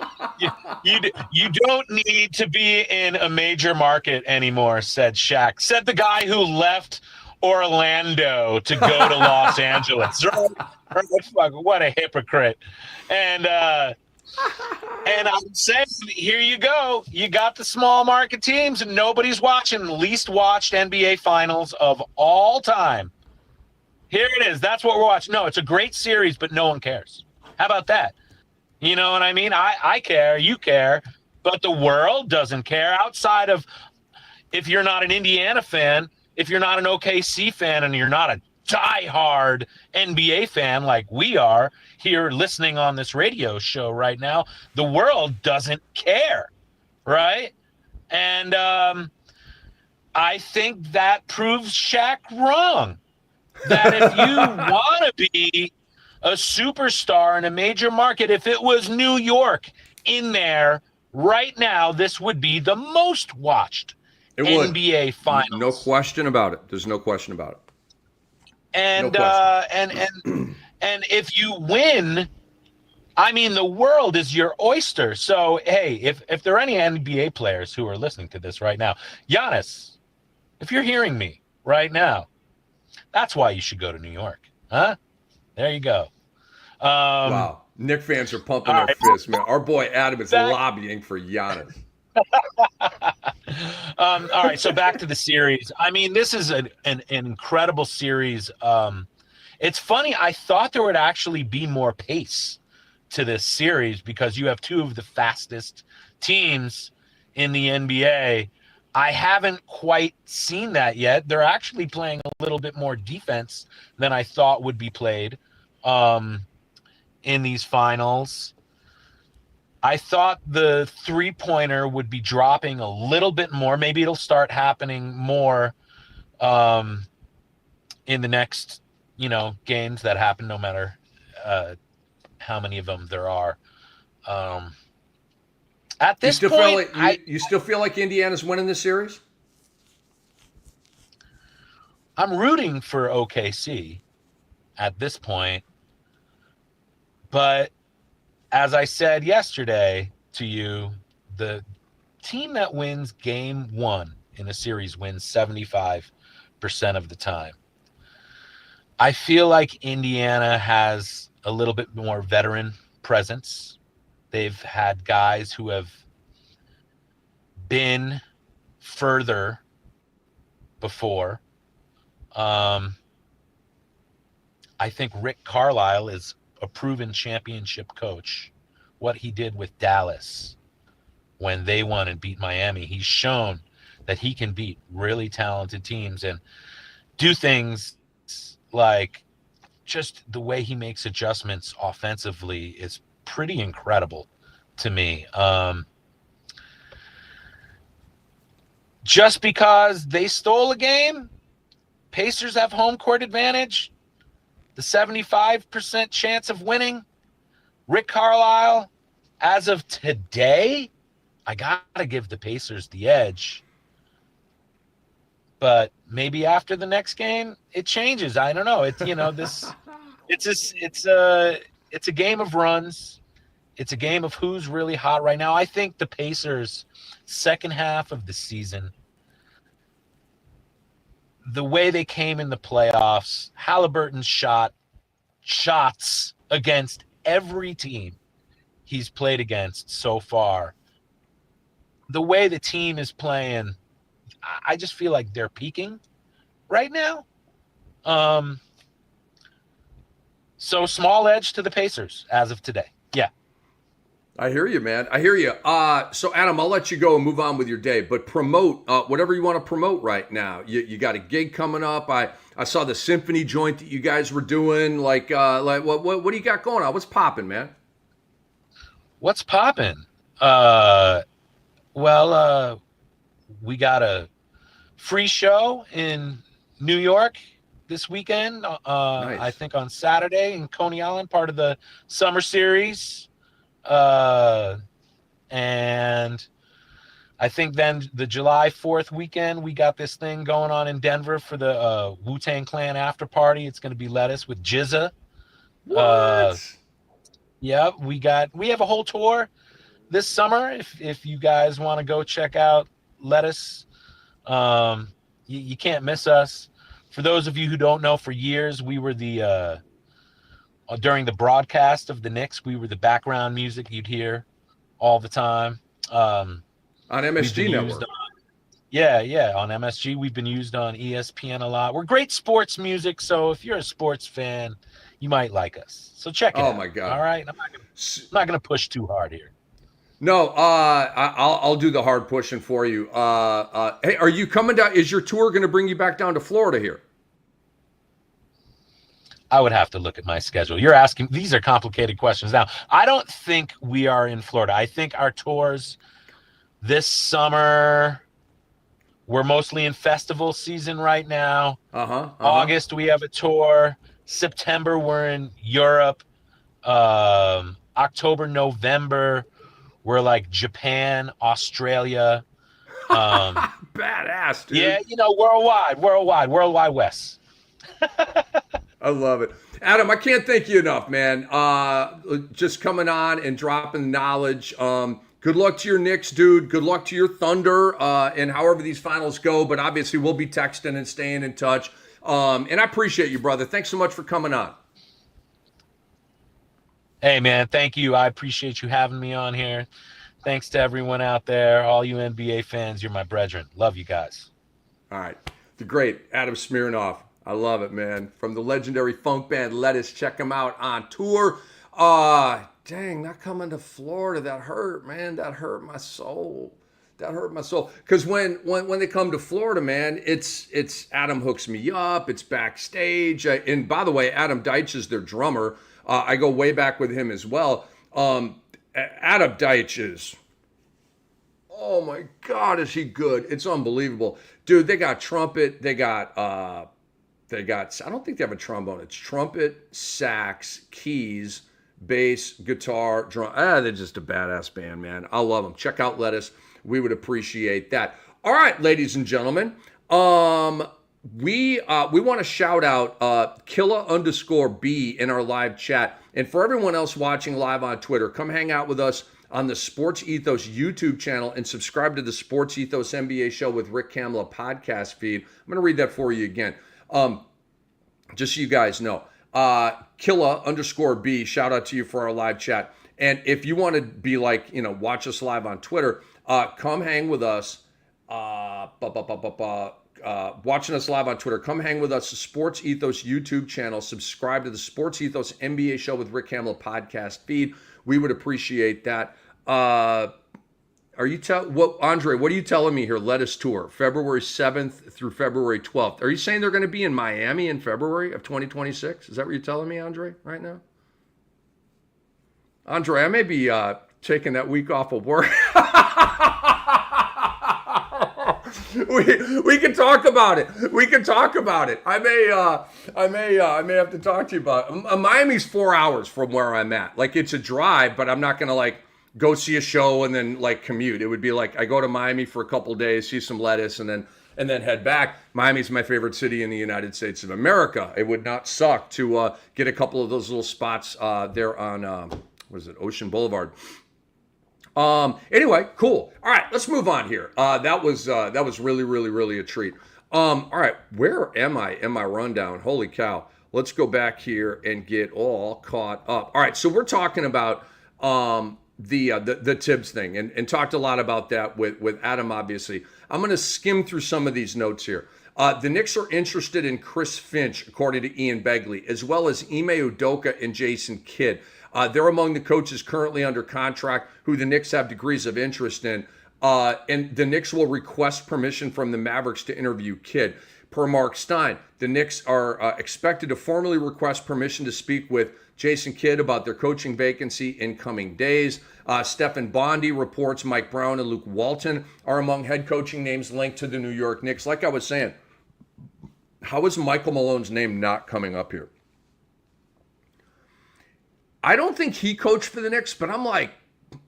you don't need to be in a major market anymore. Said Shaq. Said the guy who left Orlando to go to Los Angeles. Right? Fuck, what a hypocrite. And I'm saying, here you go. You got the small market teams, and nobody's watching. Least watched NBA Finals of all time. Here it is. That's what we're watching. No, it's a great series, but no one cares. How about that? You know what I mean? I care. You care. But the world doesn't care. Outside of, if you're not an Indiana fan, if you're not an OKC fan, and you're not a diehard NBA fan like we are here listening on this radio show right now, the world doesn't care, right? And I think that proves Shaq wrong. That if you want to be a superstar in a major market, if it was New York in there right now, this would be the most watched NBA Finals. No question about it. There's no question about it. And and if you win, I mean, the world is your oyster. So hey, if there are any NBA players who are listening to this right now, Giannis, if you're hearing me right now, that's why you should go to New York, huh? There you go. Wow. Knicks fans are pumping All their right. fists, man. Our boy Adam is Back, lobbying for Giannis. all right, so back to the series. I mean, this is an incredible series. It's funny. I thought there would actually be more pace to this series because you have two of the fastest teams in the NBA. I haven't quite seen that yet. They're actually playing a little bit more defense than I thought would be played in these finals. I thought the three-pointer would be dropping a little bit more. Maybe it'll start happening more in the next, games that happen, no matter how many of them there are. At this point, you still feel like Indiana's winning this series? I'm rooting for OKC at this point. But as I said yesterday to you, the team that wins game one in a series wins 75% of the time. I feel like Indiana has a little bit more veteran presence. They've had guys who have been further before. I think Rick Carlisle is a proven championship coach. What he did with Dallas when they won and beat Miami, he's shown that he can beat really talented teams and do things like just the way he makes adjustments offensively is pretty incredible to me. Just because they stole a game, Pacers have home court advantage, the 75% chance of winning. Rick Carlisle, as of today, I got to give the Pacers the edge. But maybe after the next game, it changes. I don't know. It's a game of runs. It's a game of who's really hot right now. I think the Pacers, second half of the season, the way they came in the playoffs, Halliburton shots against every team he's played against so far. The way the team is playing, I just feel like they're peaking right now. So small edge to the Pacers as of today. Yeah. I hear you, man. I hear you. So, Adam, I'll let you go and move on with your day, but promote whatever you want to promote right now. You got a gig coming up. I saw the symphony joint that you guys were doing. Like what do you got going on? What's popping, man? What's popping? We got a free show in New York this weekend. Nice. I think on Saturday in Coney Island, part of the summer series. And I think then the July 4th weekend, we got this thing going on in Denver for the Wu-Tang Clan after party. It's going to be Lettuce with Jizza. What? Yeah, we have a whole tour this summer. If you guys want to go check out Lettuce, you can't miss us. For those of you who don't know, for years we were during the broadcast of the Knicks, we were the background music you'd hear all the time. On MSG Network. On MSG. We've been used on ESPN a lot. We're great sports music, so if you're a sports fan, you might like us. So check it out. Oh, my God. All right? I'm not gonna push too hard here. No, I'll do the hard pushing for you. Hey, are you coming down? Is your tour going to bring you back down to Florida here? I would have to look at my schedule. You're asking, these are complicated questions. Now, I don't think we are in Florida. I think our tours this summer, we're mostly in festival season right now. August, we have a tour. September, we're in Europe. October, November, we're like Japan, Australia. Badass, dude. Yeah, worldwide West. I love it. Adam, I can't thank you enough, man. Just coming on and dropping knowledge. Good luck to your Knicks, dude. Good luck to your Thunder and however these finals go. But obviously, we'll be texting and staying in touch. And I appreciate you, brother. Thanks so much for coming on. Hey, man, thank you. I appreciate you having me on here. Thanks to everyone out there, all you NBA fans. You're my brethren. Love you guys. All right. The great Adam Smirnoff. I love it, man. From the legendary funk band Lettuce. Check him out on tour. Dang, not coming to Florida. That hurt, man. That hurt my soul. That hurt my soul. Because when they come to Florida, man, it's Adam hooks me up. It's backstage. And by the way, Adam Deitch is their drummer. I go way back with him as well. Adam Deitch is, oh my God, is he good? It's unbelievable. Dude, they got trumpet. They got, I don't think they have a trombone. It's trumpet, sax, keys, bass, guitar, drum. They're just a badass band, man. I love them. Check out Lettuce. We would appreciate that. All right, ladies and gentlemen. We want to shout out Killa_B in our live chat. And for everyone else watching live on Twitter, come hang out with us on the Sports Ethos YouTube channel and subscribe to the Sports Ethos NBA Show with Rick Kamla podcast feed. I'm going to read that for you again. Just so you guys know. Killa_B, shout out to you for our live chat. And if you want to be like, watch us live on Twitter, come hang with us. Watching us live on Twitter, come hang with us, the Sports Ethos YouTube channel. Subscribe to the Sports Ethos NBA Show with Rick Kamla podcast feed. We would appreciate that. Andre, what are you telling me here? Lettuce tour, February 7th through February 12th. Are you saying they're going to be in Miami in February of 2026? Is that what you're telling me, Andre, right now? Andre, I may be taking that week off of work. We can talk about it. We can talk about it. I may have to talk to you about it. Miami's 4 hours from where I'm at. Like, it's a drive, but I'm not gonna like go see a show and then like commute. It would be like I go to Miami for a couple days, see some Lettuce, and then head back. Miami's my favorite city in the United States of America. It would not suck to get a couple of those little spots there on Ocean Boulevard. Anyway, cool. All right, let's move on here. That was really, really, really a treat. All right, where am I in my rundown? Holy cow. Let's go back here and get all caught up. All right, so we're talking about the Thibs thing and talked a lot about that with Adam, obviously. I'm going to skim through some of these notes here. The Knicks are interested in Chris Finch, according to Ian Begley, as well as Ime Udoka and Jason Kidd. They're among the coaches currently under contract who the Knicks have degrees of interest in. And the Knicks will request permission from the Mavericks to interview Kidd. Per Mark Stein, the Knicks are expected to formally request permission to speak with Jason Kidd about their coaching vacancy in coming days. Stephen Bondi reports Mike Brown and Luke Walton are among head coaching names linked to the New York Knicks. Like I was saying, how is Michael Malone's name not coming up here? I don't think he coached for the Knicks, but I'm like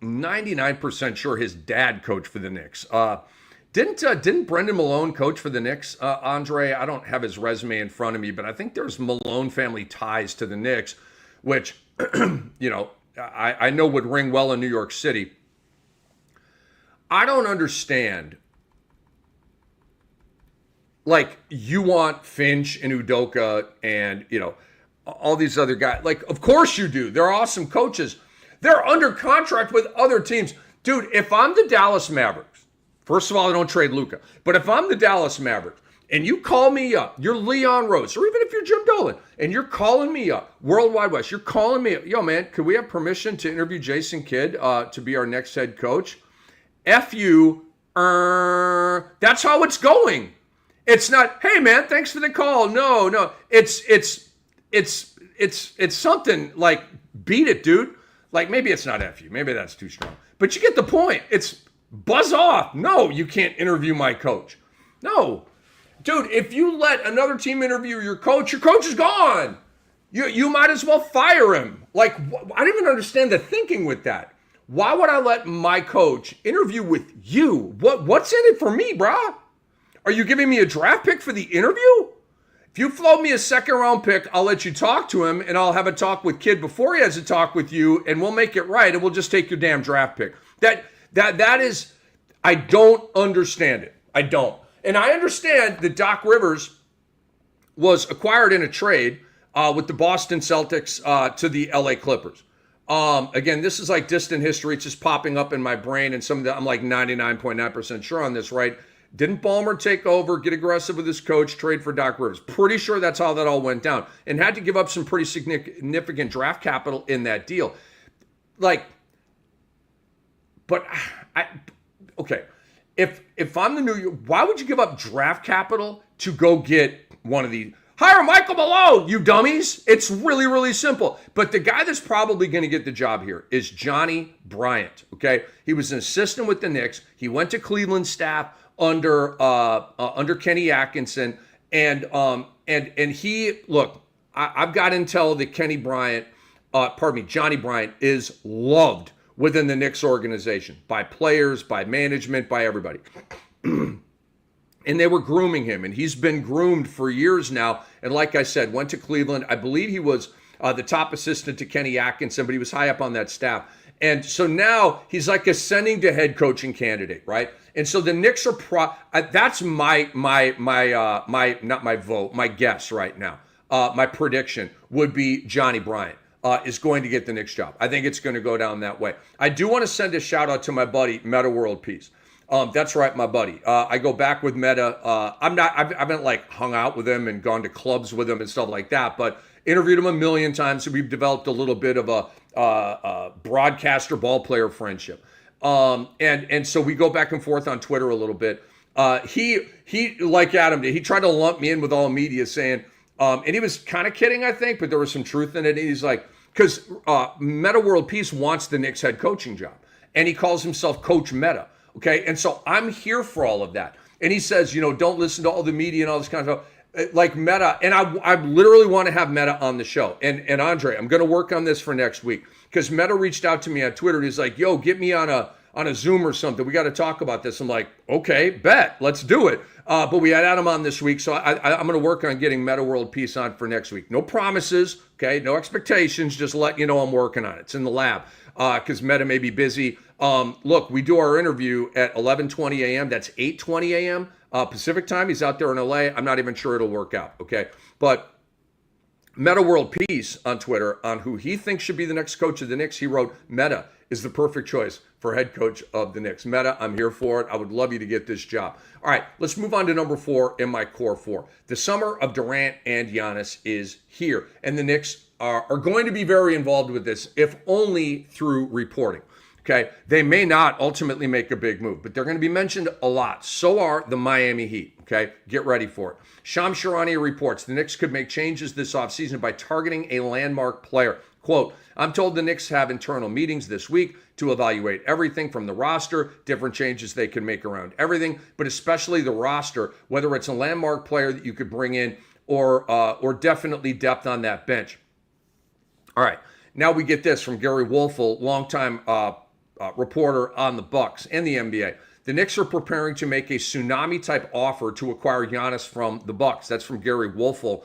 99% sure his dad coached for the Knicks. Didn't Brendan Malone coach for the Knicks, Andre? I don't have his resume in front of me, but I think there's Malone family ties to the Knicks, which, I know would ring well in New York City. I don't understand. Like, you want Finch and Udoka and, all these other guys. Like, of course you do. They're awesome coaches. They're under contract with other teams. Dude, if I'm the Dallas Mavericks, first of all, I don't trade Luka. But if I'm the Dallas Mavericks and you call me up, you're Leon Rose, or even if you're Jim Dolan, and you're calling me up, Worldwide West, you're calling me up, yo, man, could we have permission to interview Jason Kidd to be our next head coach? F you. That's how it's going. It's not, hey, man, thanks for the call. No. It's something like, beat it, dude. Like, maybe it's not F you. Maybe that's too strong. But you get the point. It's buzz off. No, you can't interview my coach. No. Dude, if you let another team interview your coach is gone. You might as well fire him. Like, I don't even understand the thinking with that. Why would I let my coach interview with you? What's in it for me, brah? Are you giving me a draft pick for the interview? If you float me a second round pick, I'll let you talk to him, and I'll have a talk with Kidd before he has a talk with you, and we'll make it right, and we'll just take your damn draft pick. That is, I don't understand it. I don't. And I understand that Doc Rivers was acquired in a trade with the Boston Celtics to the LA Clippers. Again, this is like distant history. It's just popping up in my brain, and some of that I'm like 99.9% sure on this, right? Didn't Ballmer take over, get aggressive with his coach, trade for Doc Rivers? Pretty sure that's how that all went down, and had to give up some pretty significant draft capital in that deal. Like, but okay, if I'm the New York, why would you give up draft capital to go get one of these? Hire Michael Malone, you dummies. It's really, really simple. But the guy that's probably going to get the job here is Johnny Bryant, okay? He was an assistant with the Knicks. He went to Cleveland staff under Kenny Atkinson. And he, look, I've got intel that Johnny Bryant is loved within the Knicks organization by players, by management, by everybody. And they were grooming him, and he's been groomed for years now. And like I said, went to Cleveland. I believe he was the top assistant to Kenny Atkinson, but he was high up on that staff. And so now he's like ascending to head coaching candidate, right? And so the Knicks are that's my not my vote, my guess right now. My prediction would be Johnny Bryant is going to get the Knicks job. I think it's going to go down that way. I do want to send a shout out to my buddy Meta World Peace. That's right, my buddy. I go back with Meta. I haven't like hung out with him and gone to clubs with him and stuff like that, but interviewed him a million times. So we've developed a little bit of a broadcaster ball player friendship. And so we go back and forth on Twitter a little bit. He like Adam did, he tried to lump me in with all media saying, and he was kind of kidding, I think, but there was some truth in it. He's like, because Meta World Peace wants the Knicks head coaching job, and he calls himself Coach Meta. Okay, and so I'm here for all of that. And he says, don't listen to all the media and all this kind of stuff. Like Meta, and I literally want to have Meta on the show. And Andre, I'm going to work on this for next week, because Meta reached out to me on Twitter and he's like, yo, get me on a Zoom or something. We got to talk about this. I'm like, okay, bet, let's do it. But we had Adam on this week, so I'm going to work on getting Meta World Peace on for next week. No promises, okay, no expectations, just let you know I'm working on it. It's in the lab, because Meta may be busy. Look, we do our interview at 11:20 a.m. That's 8:20 a.m. Pacific time. He's out there in LA. I'm not even sure it'll work out, okay? But Meta World Peace on Twitter on who he thinks should be the next coach of the Knicks. He wrote, Meta is the perfect choice for head coach of the Knicks. Meta, I'm here for it. I would love you to get this job. All right, let's move on to number 4 in my core 4. The summer of Durant and Giannis is here, and the Knicks are going to be very involved with this, if only through reporting. Okay, they may not ultimately make a big move, but they're going to be mentioned a lot. So are the Miami Heat. Okay, get ready for it. Shams Charania reports the Knicks could make changes this offseason by targeting a landmark player. Quote, I'm told the Knicks have internal meetings this week to evaluate everything from the roster, different changes they can make around everything, but especially the roster, whether it's a landmark player that you could bring in or definitely depth on that bench. All right, now we get this from Gary Wolfel, longtime reporter on the Bucks and the NBA. The Knicks are preparing to make a tsunami-type offer to acquire Giannis from the Bucks. That's from Gary Wolfel.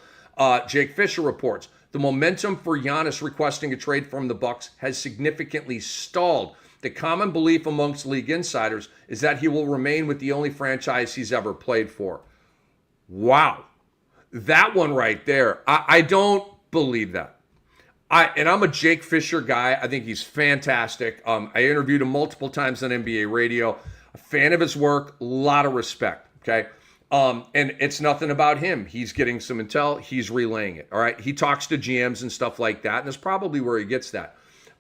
Jake Fisher reports the momentum for Giannis requesting a trade from the Bucks has significantly stalled. The common belief amongst league insiders is that he will remain with the only franchise he's ever played for. Wow. That one right there, I don't believe that. I'm a Jake Fisher guy. I think he's fantastic. I interviewed him multiple times on NBA radio. A fan of his work, a lot of respect, okay? And it's nothing about him. He's getting some intel. He's relaying it, all right? He talks to GMs and stuff like that, and that's probably where he gets that.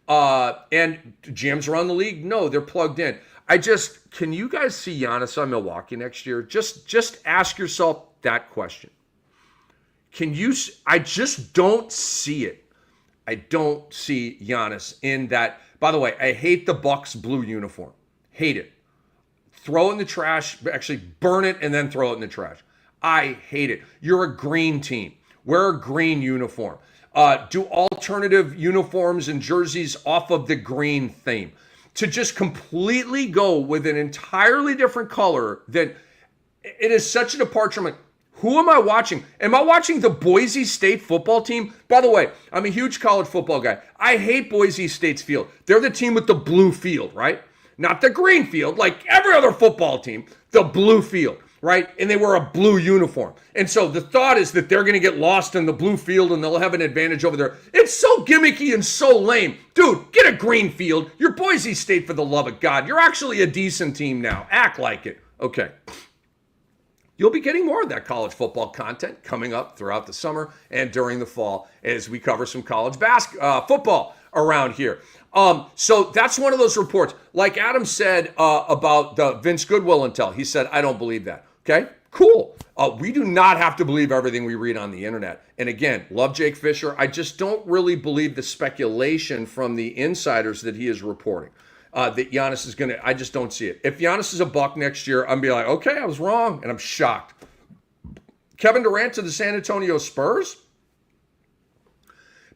And GMs around the league, no, they're plugged in. Can you guys see Giannis on Milwaukee next year? Just ask yourself that question. I just don't see it. I don't see Giannis in that. By the way, I hate the Bucks blue uniform. Hate it. Throw it in the trash. Actually, burn it and then throw it in the trash. I hate it. You're a green team. Wear a green uniform. Do alternative uniforms and jerseys off of the green theme. To just completely go with an entirely different color, that it is such a departure. I'm like, who am I watching? Am I watching the Boise State football team? By the way, I'm a huge college football guy. I hate Boise State's field. They're the team with the blue field, right? Not the green field, like every other football team, the blue field. right? And they wear a blue uniform. And so the thought is that they're going to get lost in the blue field and they'll have an advantage over there. It's so gimmicky and so lame. Dude, get a green field. You're Boise State, for the love of God. You're actually a decent team now. Act like it. Okay. You'll be getting more of that college football content coming up throughout the summer and during the fall as we cover some college football around here. So that's one of those reports. Like Adam said about the Vince Goodwill intel. He said, I don't believe that. Okay, cool. We do not have to believe everything we read on the internet. And again, love Jake Fisher. I just don't really believe the speculation from the insiders that he is reporting. That Giannis is going to, I just don't see it. If Giannis is a buck next year, I'm be like, okay, I was wrong, and I'm shocked. Kevin Durant to the San Antonio Spurs?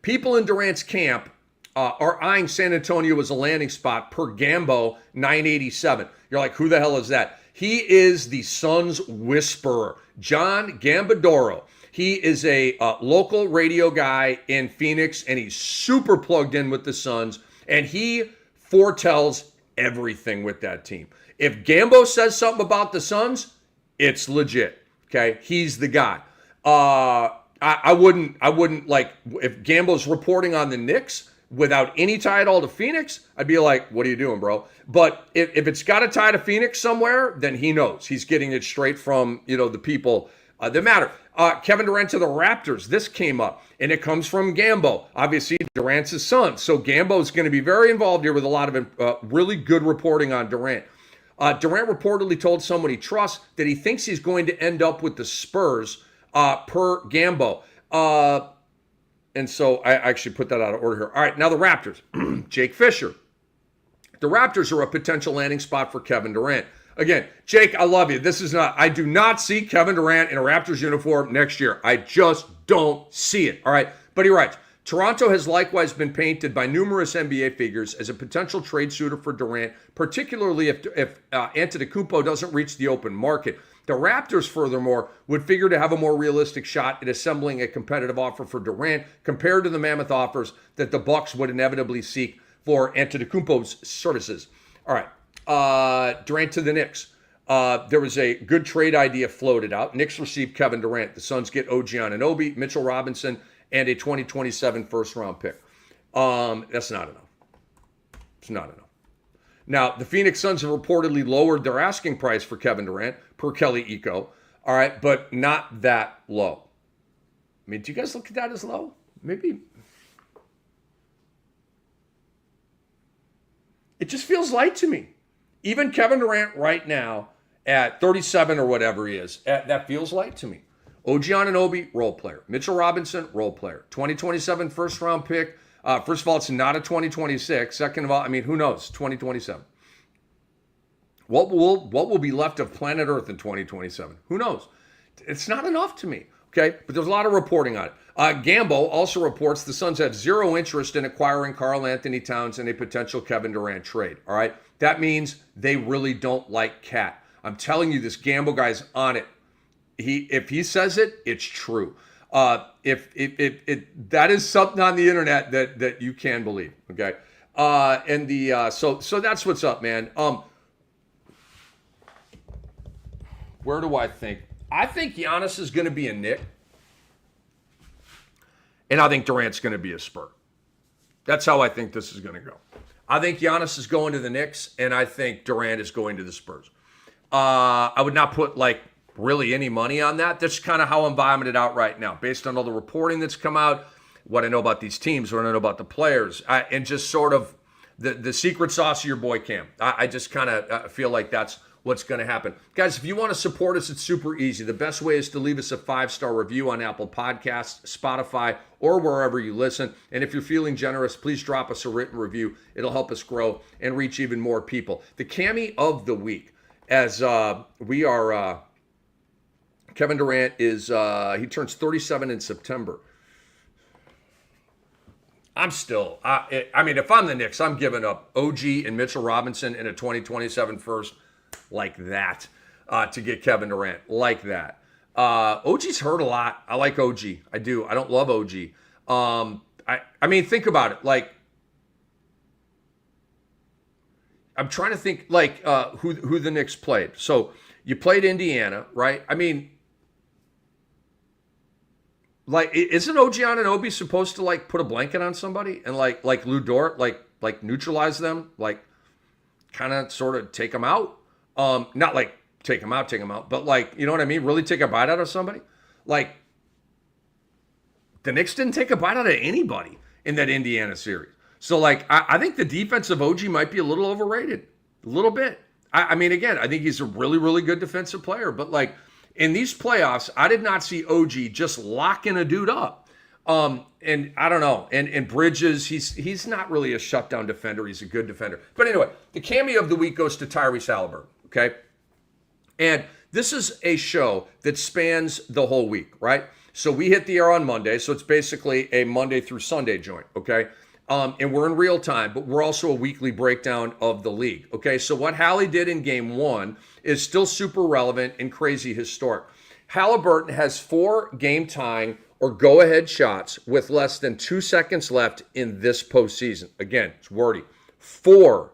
People in Durant's camp are eyeing San Antonio as a landing spot per Gambo 987. You're like, who the hell is that? He is the Suns whisperer, John Gambadoro. He is a local radio guy in Phoenix, and he's super plugged in with the Suns, and he foretells everything with that team. If Gambo says something about the Suns, it's legit. Okay, he's the guy. I wouldn't like if Gambo's reporting on the Knicks without any tie at all to Phoenix. I'd be like, what are you doing, bro? But if it's got a tie to Phoenix somewhere, then he knows he's getting it straight from the people that matter. Kevin Durant to the Raptors. This came up, and it comes from Gambo. Obviously, Durant's his son. So Gambo's going to be very involved here with a lot of really good reporting on Durant. Durant reportedly told someone he trusts that he thinks he's going to end up with the Spurs per Gambo. And so I actually put that out of order here. All right, now the Raptors. Jake Fisher. The Raptors are a potential landing spot for Kevin Durant. Again, Jake, I love you. I do not see Kevin Durant in a Raptors uniform next year. I just don't see it. All right. But he writes, Toronto has likewise been painted by numerous NBA figures as a potential trade suitor for Durant, particularly if Antetokounmpo doesn't reach the open market. The Raptors, furthermore, would figure to have a more realistic shot at assembling a competitive offer for Durant compared to the mammoth offers that the Bucks would inevitably seek for Antetokounmpo's services. All right. Durant to the Knicks. There was a good trade idea floated out. Knicks received Kevin Durant. The Suns get OG Anunoby, Mitchell Robinson, and a 2027 first-round pick. That's not enough. It's not enough. Now, the Phoenix Suns have reportedly lowered their asking price for Kevin Durant per Kelly Eco. All right, but not that low. I mean, do you guys look at that as low? Maybe. It just feels light to me. Even Kevin Durant right now at 37 or whatever he is, that feels light to me. OG Anunoby, role player. Mitchell Robinson, role player. 2027 first-round pick. First of all, it's not a 2026. Second of all, I mean, who knows? 2027. What will be left of planet Earth in 2027? Who knows? It's not enough to me, okay? But there's a lot of reporting on it. Gambo also reports the Suns have zero interest in acquiring Karl Anthony Towns in a potential Kevin Durant trade, all right? That means they really don't like Cat. I'm telling you, this Gambo guy's on it. If he says it, it's true. If that is something on the internet that you can believe, okay? So that's what's up, man. Where do I think? I think Giannis is going to be a Knick, and I think Durant's going to be a Spur. That's how I think this is going to go. I think Giannis is going to the Knicks, and I think Durant is going to the Spurs. I would not put really any money on that. That's kind of how I'm vibing it out right now, based on all the reporting that's come out, what I know about these teams, what I know about the players, and just sort of the secret sauce of your boy Cam. I just kind of feel like that's what's going to happen. Guys, if you want to support us, it's super easy. The best way is to leave us a 5-star review on Apple Podcasts, Spotify, or wherever you listen. And if you're feeling generous, please drop us a written review. It'll help us grow and reach even more people. The Kammy of the week, as we are... Kevin Durant is, he turns 37 in September. I mean, if I'm the Knicks, I'm giving up OG and Mitchell Robinson in a 2027 first like that to get Kevin Durant like that. OG's hurt a lot. I like OG. I do. I don't love OG. I mean, think about it. I'm trying to think who the Knicks played. So You played Indiana, right? I mean, like, isn't OG Anunoby supposed to like put a blanket on somebody and like Lou Dort, like neutralize them, like kind of sort of take them out? Not like take them out, but like, you know what I mean? Really take a bite out of somebody? Like, the Knicks didn't take a bite out of anybody in that Indiana series. So, like, I think the defense of OG might be a little overrated. A little bit. I mean, again, I think he's a really, really good defensive player. But, like, in these playoffs, I did not see OG just locking a dude up. And I don't know. And Bridges, he's not really a shutdown defender. He's a good defender. But anyway, the Kammy of the week goes to Tyrese Halliburton, okay? And this is a show that spans the whole week, right? So we hit the air on Monday, so it's basically a Monday through Sunday joint, okay? And we're in real time, but we're also a weekly breakdown of the league, okay? So what Hallie did in game one is still super relevant and crazy historic. Halliburton has 4 game-tying or go-ahead shots with less than 2 seconds left in this postseason. Again, it's wordy. 4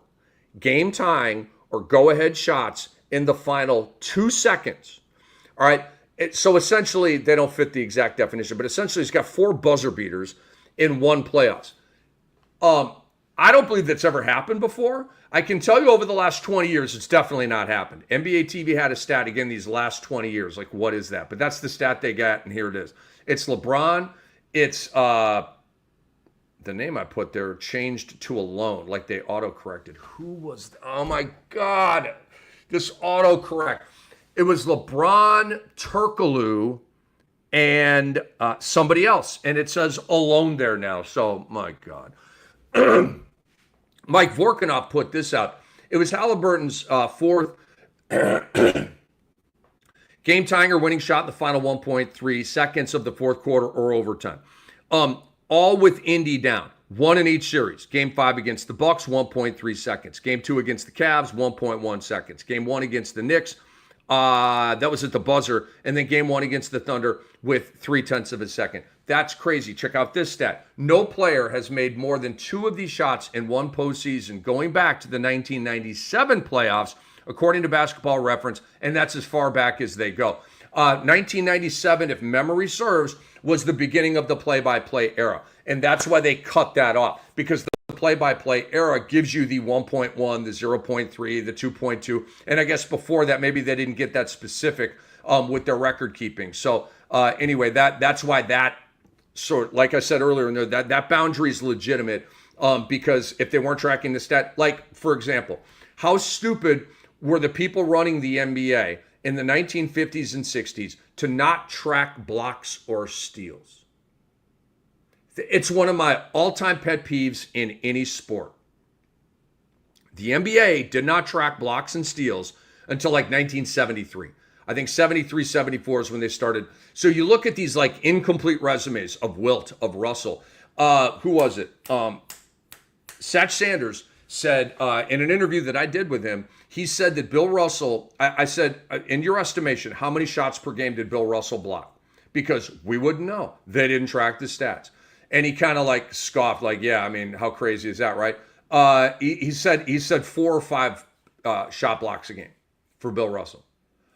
game-tying or go-ahead shots in the final 2 seconds, all right? So essentially, they don't fit the exact definition, but essentially he's got 4 buzzer beaters in one playoffs. I don't believe that's ever happened before. I can tell you over the last 20 years, it's definitely not happened. NBA TV had a stat again these last 20 years. Like, what is that? But that's the stat they got, and here it is. It's LeBron. It's the name I put there changed to Alone, like they auto-corrected. Who was oh my God, this autocorrect. It was LeBron, Turkoglu, and somebody else. And it says Alone there now. So, my God. Mike Vorkunov put this out. It was Halliburton's 4th game-tying or winning shot in the final 1.3 seconds of the fourth quarter or overtime. All with Indy down. 1 in each series. Game 5 against the Bucks, 1.3 seconds. Game 2 against the Cavs, 1.1 seconds. Game 1 against the Knicks, that was at the buzzer. And then game 1 against the Thunder with 0.3 of a second. That's crazy. Check out this stat. No player has made more than 2 of these shots in one postseason going back to the 1997 playoffs, according to Basketball Reference, and that's as far back as they go. 1997, if memory serves, was the beginning of the play-by-play era, and that's why they cut that off, because the play-by-play era gives you the 1.1, the 0.3, the 2.2, and I guess before that, maybe they didn't get that specific with their record keeping. So anyway, that's why that sort, like I said earlier, that boundary is legitimate because if they weren't tracking the stat, like for example, how stupid were the people running the NBA in the 1950s and 60s to not track blocks or steals? It's one of my all-time pet peeves in any sport. The NBA did not track blocks and steals until like 1973. I think 73, 74 is when they started. So you look at these like incomplete resumes of Wilt, of Russell. Who was it? Satch Sanders said in an interview that I did with him, he said that Bill Russell, I said, in your estimation, how many shots per game did Bill Russell block? Because we wouldn't know. They didn't track the stats. And he kind of like scoffed, like, yeah, I mean, how crazy is that, right? He said 4 or 5 shot blocks a game for Bill Russell.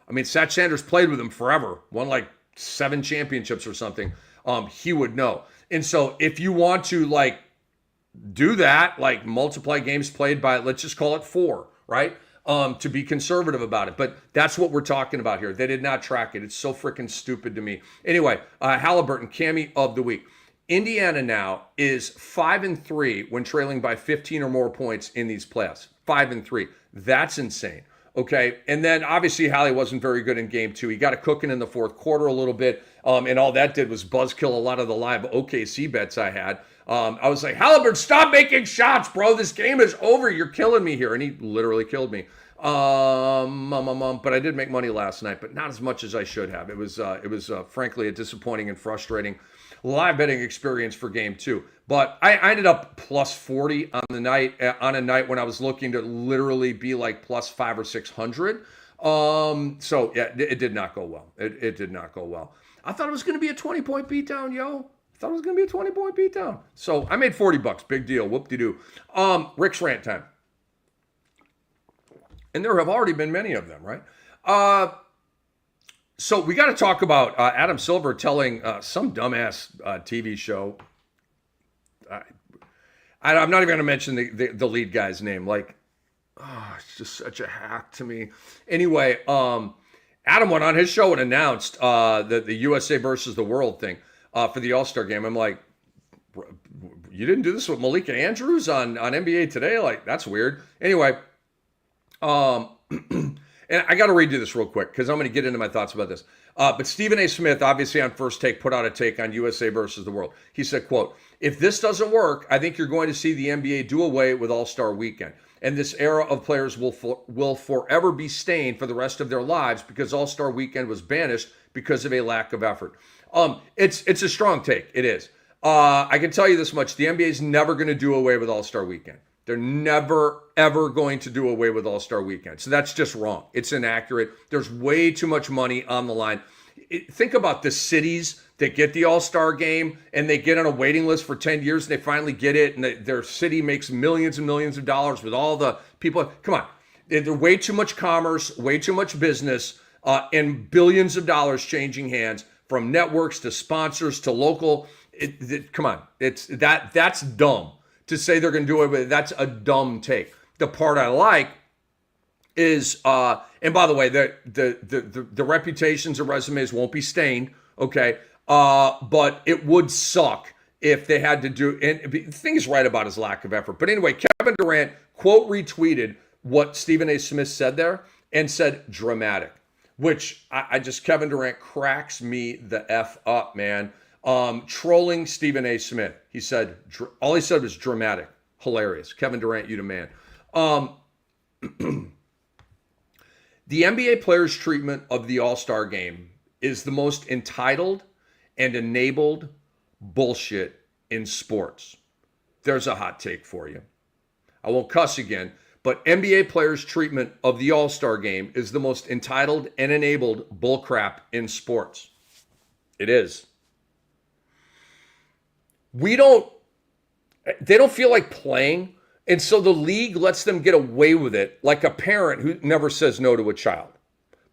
I mean, Satch Sanders played with him forever, won like 7 championships or something. He would know. And so if you want to like do that, like multiply games played by, let's just call it 4, right? To be conservative about it. But that's what we're talking about here. They did not track it. It's so freaking stupid to me. Anyway, Halliburton, Kammy of the week. Indiana now is 5-3 when trailing by 15 or more points in these playoffs. 5-3. That's insane. Okay, and then obviously Hallie wasn't very good in game 2. He got it cooking in the fourth quarter a little bit, and all that did was buzzkill a lot of the live OKC bets I had. I was like, Halliburton, stop making shots, bro. This game is over. You're killing me here. And he literally killed me. But I did make money last night, but not as much as I should have. It was frankly a disappointing and frustrating live betting experience for game 2. But I ended up plus 40 on the night, on a night when I was looking to literally be like plus 500 or 600. So yeah, it did not go well. It did not go well. I thought it was going to be a 20-point beatdown, yo. I thought it was going to be a 20-point beatdown. So I made $40. Big deal. Whoop-de-doo. Rick's rant time. And there have already been many of them, right? So we got to talk about Adam Silver telling some dumbass TV show. I'm not even going to mention the lead guy's name. Like, it's just such a hack to me. Anyway, Adam went on his show and announced the USA versus the world thing for the All-Star game. I'm like, you didn't do this with Malika Andrews on NBA Today? Like, that's weird. Anyway, and I got to redo this real quick because I'm going to get into my thoughts about this. But Stephen A. Smith, obviously on First Take, put out a take on USA versus the world. He said, quote, "If this doesn't work, I think you're going to see the NBA do away with All-Star Weekend. And this era of players will forever be stained for the rest of their lives because All-Star Weekend was banished because of a lack of effort." It's a strong take. It is. I can tell you this much. The NBA is never going to do away with All-Star Weekend. They're never, ever going to do away with All-Star Weekend. So that's just wrong. It's inaccurate. There's way too much money on the line. Think about the cities that get the All-Star game and they get on a waiting list for 10 years and they finally get it and their city makes millions and millions of dollars with all the people. Come on. There's way too much commerce, way too much business, and billions of dollars changing hands from networks to sponsors to local. Come on. That's dumb. To say they're going to do it, but that's a dumb take. The part I like is, and by the way, the reputations or resumes won't be stained, okay? But it would suck if they had to do, and the thing is right about his lack of effort. But anyway, Kevin Durant quote retweeted what Stephen A. Smith said there and said dramatic, which Kevin Durant cracks me the F up, man. Trolling Stephen A. Smith. He said, all he said was dramatic, hilarious. Kevin Durant, you the man. The NBA players' treatment of the All-Star game is the most entitled and enabled bullshit in sports. There's a hot take for you. I won't cuss again, but NBA players' treatment of the All-Star game is the most entitled and enabled bullcrap in sports. It is. They don't feel like playing, and so the league lets them get away with it like a parent who never says no to a child.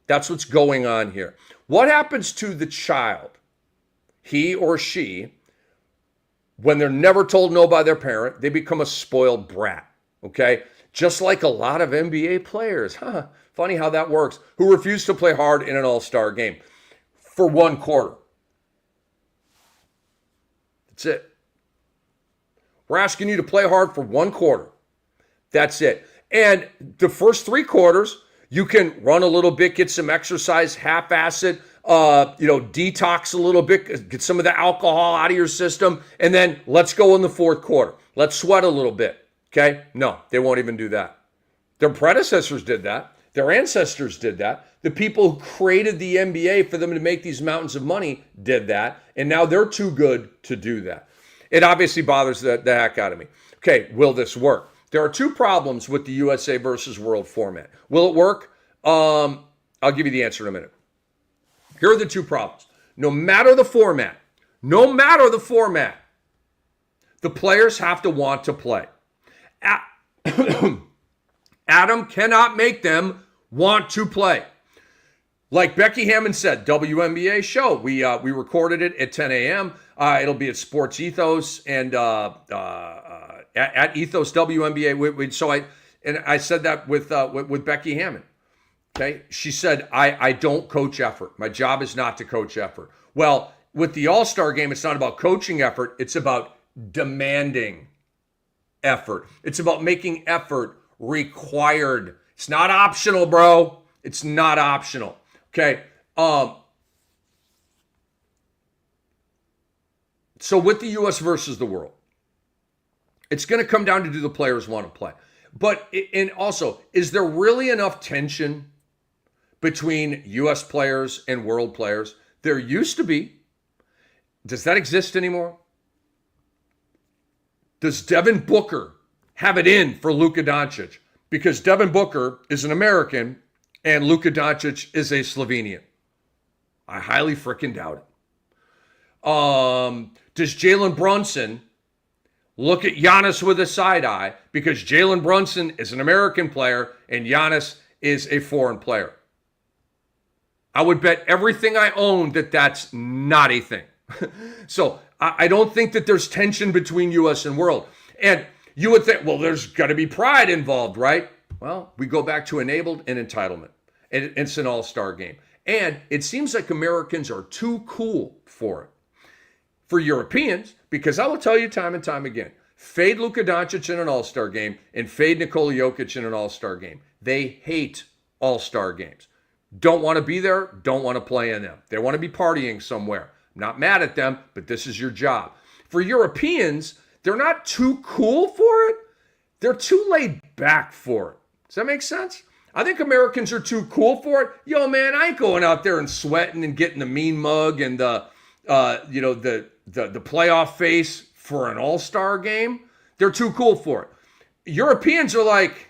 That's what's going on here. What happens to the child, he or she, when they're never told no by their parent? They become a spoiled brat, okay? Just like a lot of NBA players. Funny how that works, who refuse to play hard in an All-Star game for one quarter. That's it. We're asking you to play hard for one quarter. That's it. And the first three quarters, you can run a little bit, get some exercise, half-ass it, detox a little bit, get some of the alcohol out of your system, and then let's go in the fourth quarter. Let's sweat a little bit, okay? No, they won't even do that. Their predecessors did that. Their ancestors did that. The people who created the NBA for them to make these mountains of money did that, and now they're too good to do that. It obviously bothers the heck out of me. Okay, will this work? There are two problems with the USA versus World format. Will it work? I'll give you the answer in a minute. Here are the two problems. No matter the format, the players have to want to play. Adam cannot make them want to play. Like Becky Hammond said, WNBA show. We recorded it at 10 a.m. It'll be at Sports Ethos and at Ethos WNBA. I said that with Becky Hammond. Okay, she said I don't coach effort. My job is not to coach effort. Well, with the All-Star game, it's not about coaching effort. It's about demanding effort. It's about making effort required. It's not optional, bro. It's not optional. Okay. So with the U.S. versus the world, it's going to come down to do the players want to play. But, and also, is there really enough tension between U.S. players and world players? There used to be. Does that exist anymore? Does Devin Booker have it in for Luka Doncic? Because Devin Booker is an American and Luka Doncic is a Slovenian. I highly freaking doubt it. Does Jalen Brunson look at Giannis with a side eye because Jalen Brunson is an American player and Giannis is a foreign player? I would bet everything I own that that's not a thing. So I don't think that there's tension between U.S. and world. And you would think, well, there's got to be pride involved, right? Well, we go back to enabled and entitlement. And it's an all-star game. And it seems like Americans are too cool for it. For Europeans, because I will tell you time and time again, fade Luka Doncic in an all-star game and fade Nikola Jokic in an all-star game. They hate all-star games. Don't want to be there, don't want to play in them. They want to be partying somewhere. I'm not mad at them, but this is your job. For Europeans, they're not too cool for it. They're too laid back for it. Does that make sense? I think Americans are too cool for it. Yo, man, I ain't going out there and sweating and getting the mean mug and the playoff face for an all-star game. They're too cool for it. Europeans are like,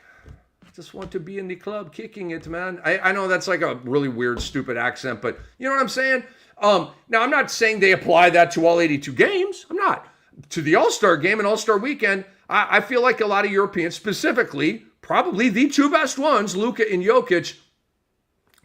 I just want to be in the club kicking it, man. I know that's like a really weird, stupid accent, but you know what I'm saying? Now, I'm not saying they apply that to all 82 games. I'm not. To the all-star game and all-star weekend, I feel like a lot of Europeans, specifically, probably the two best ones, Luka and Jokic,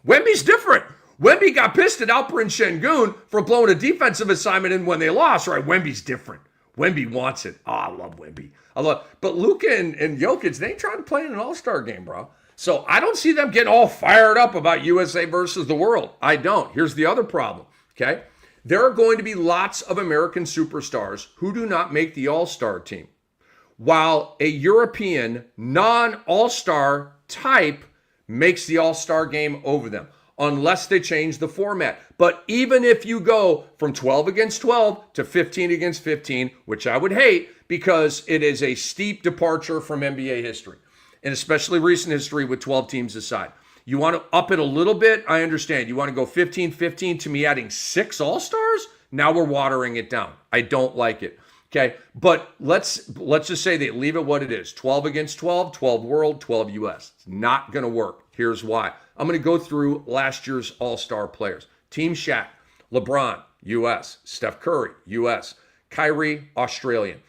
Wemby's different. Wemby got pissed at Alper and Şengün for blowing a defensive assignment in when they lost, right? Wemby's different. Wemby wants it. Oh, I love Wemby. But Luka and Jokic, they ain't trying to play in an all-star game, bro. So I don't see them getting all fired up about USA versus the world. I don't. Here's the other problem, okay? There are going to be lots of American superstars who do not make the all-star team, while a European non-all-star type makes the all-star game over them, unless they change the format. But even if you go from 12 against 12 to 15 against 15, which I would hate because it is a steep departure from NBA history, and especially recent history with 12 teams aside. You want to up it a little bit? I understand. You want to go 15-15 to me adding 6 all-stars? Now we're watering it down. I don't like it. Okay, but let's just say they leave it what it is. 12 against 12, 12 world, 12 US. It's not going to work. Here's why. I'm going to go through last year's all-star players. Team Shaq, LeBron, US. Steph Curry, US. Kyrie, Australian.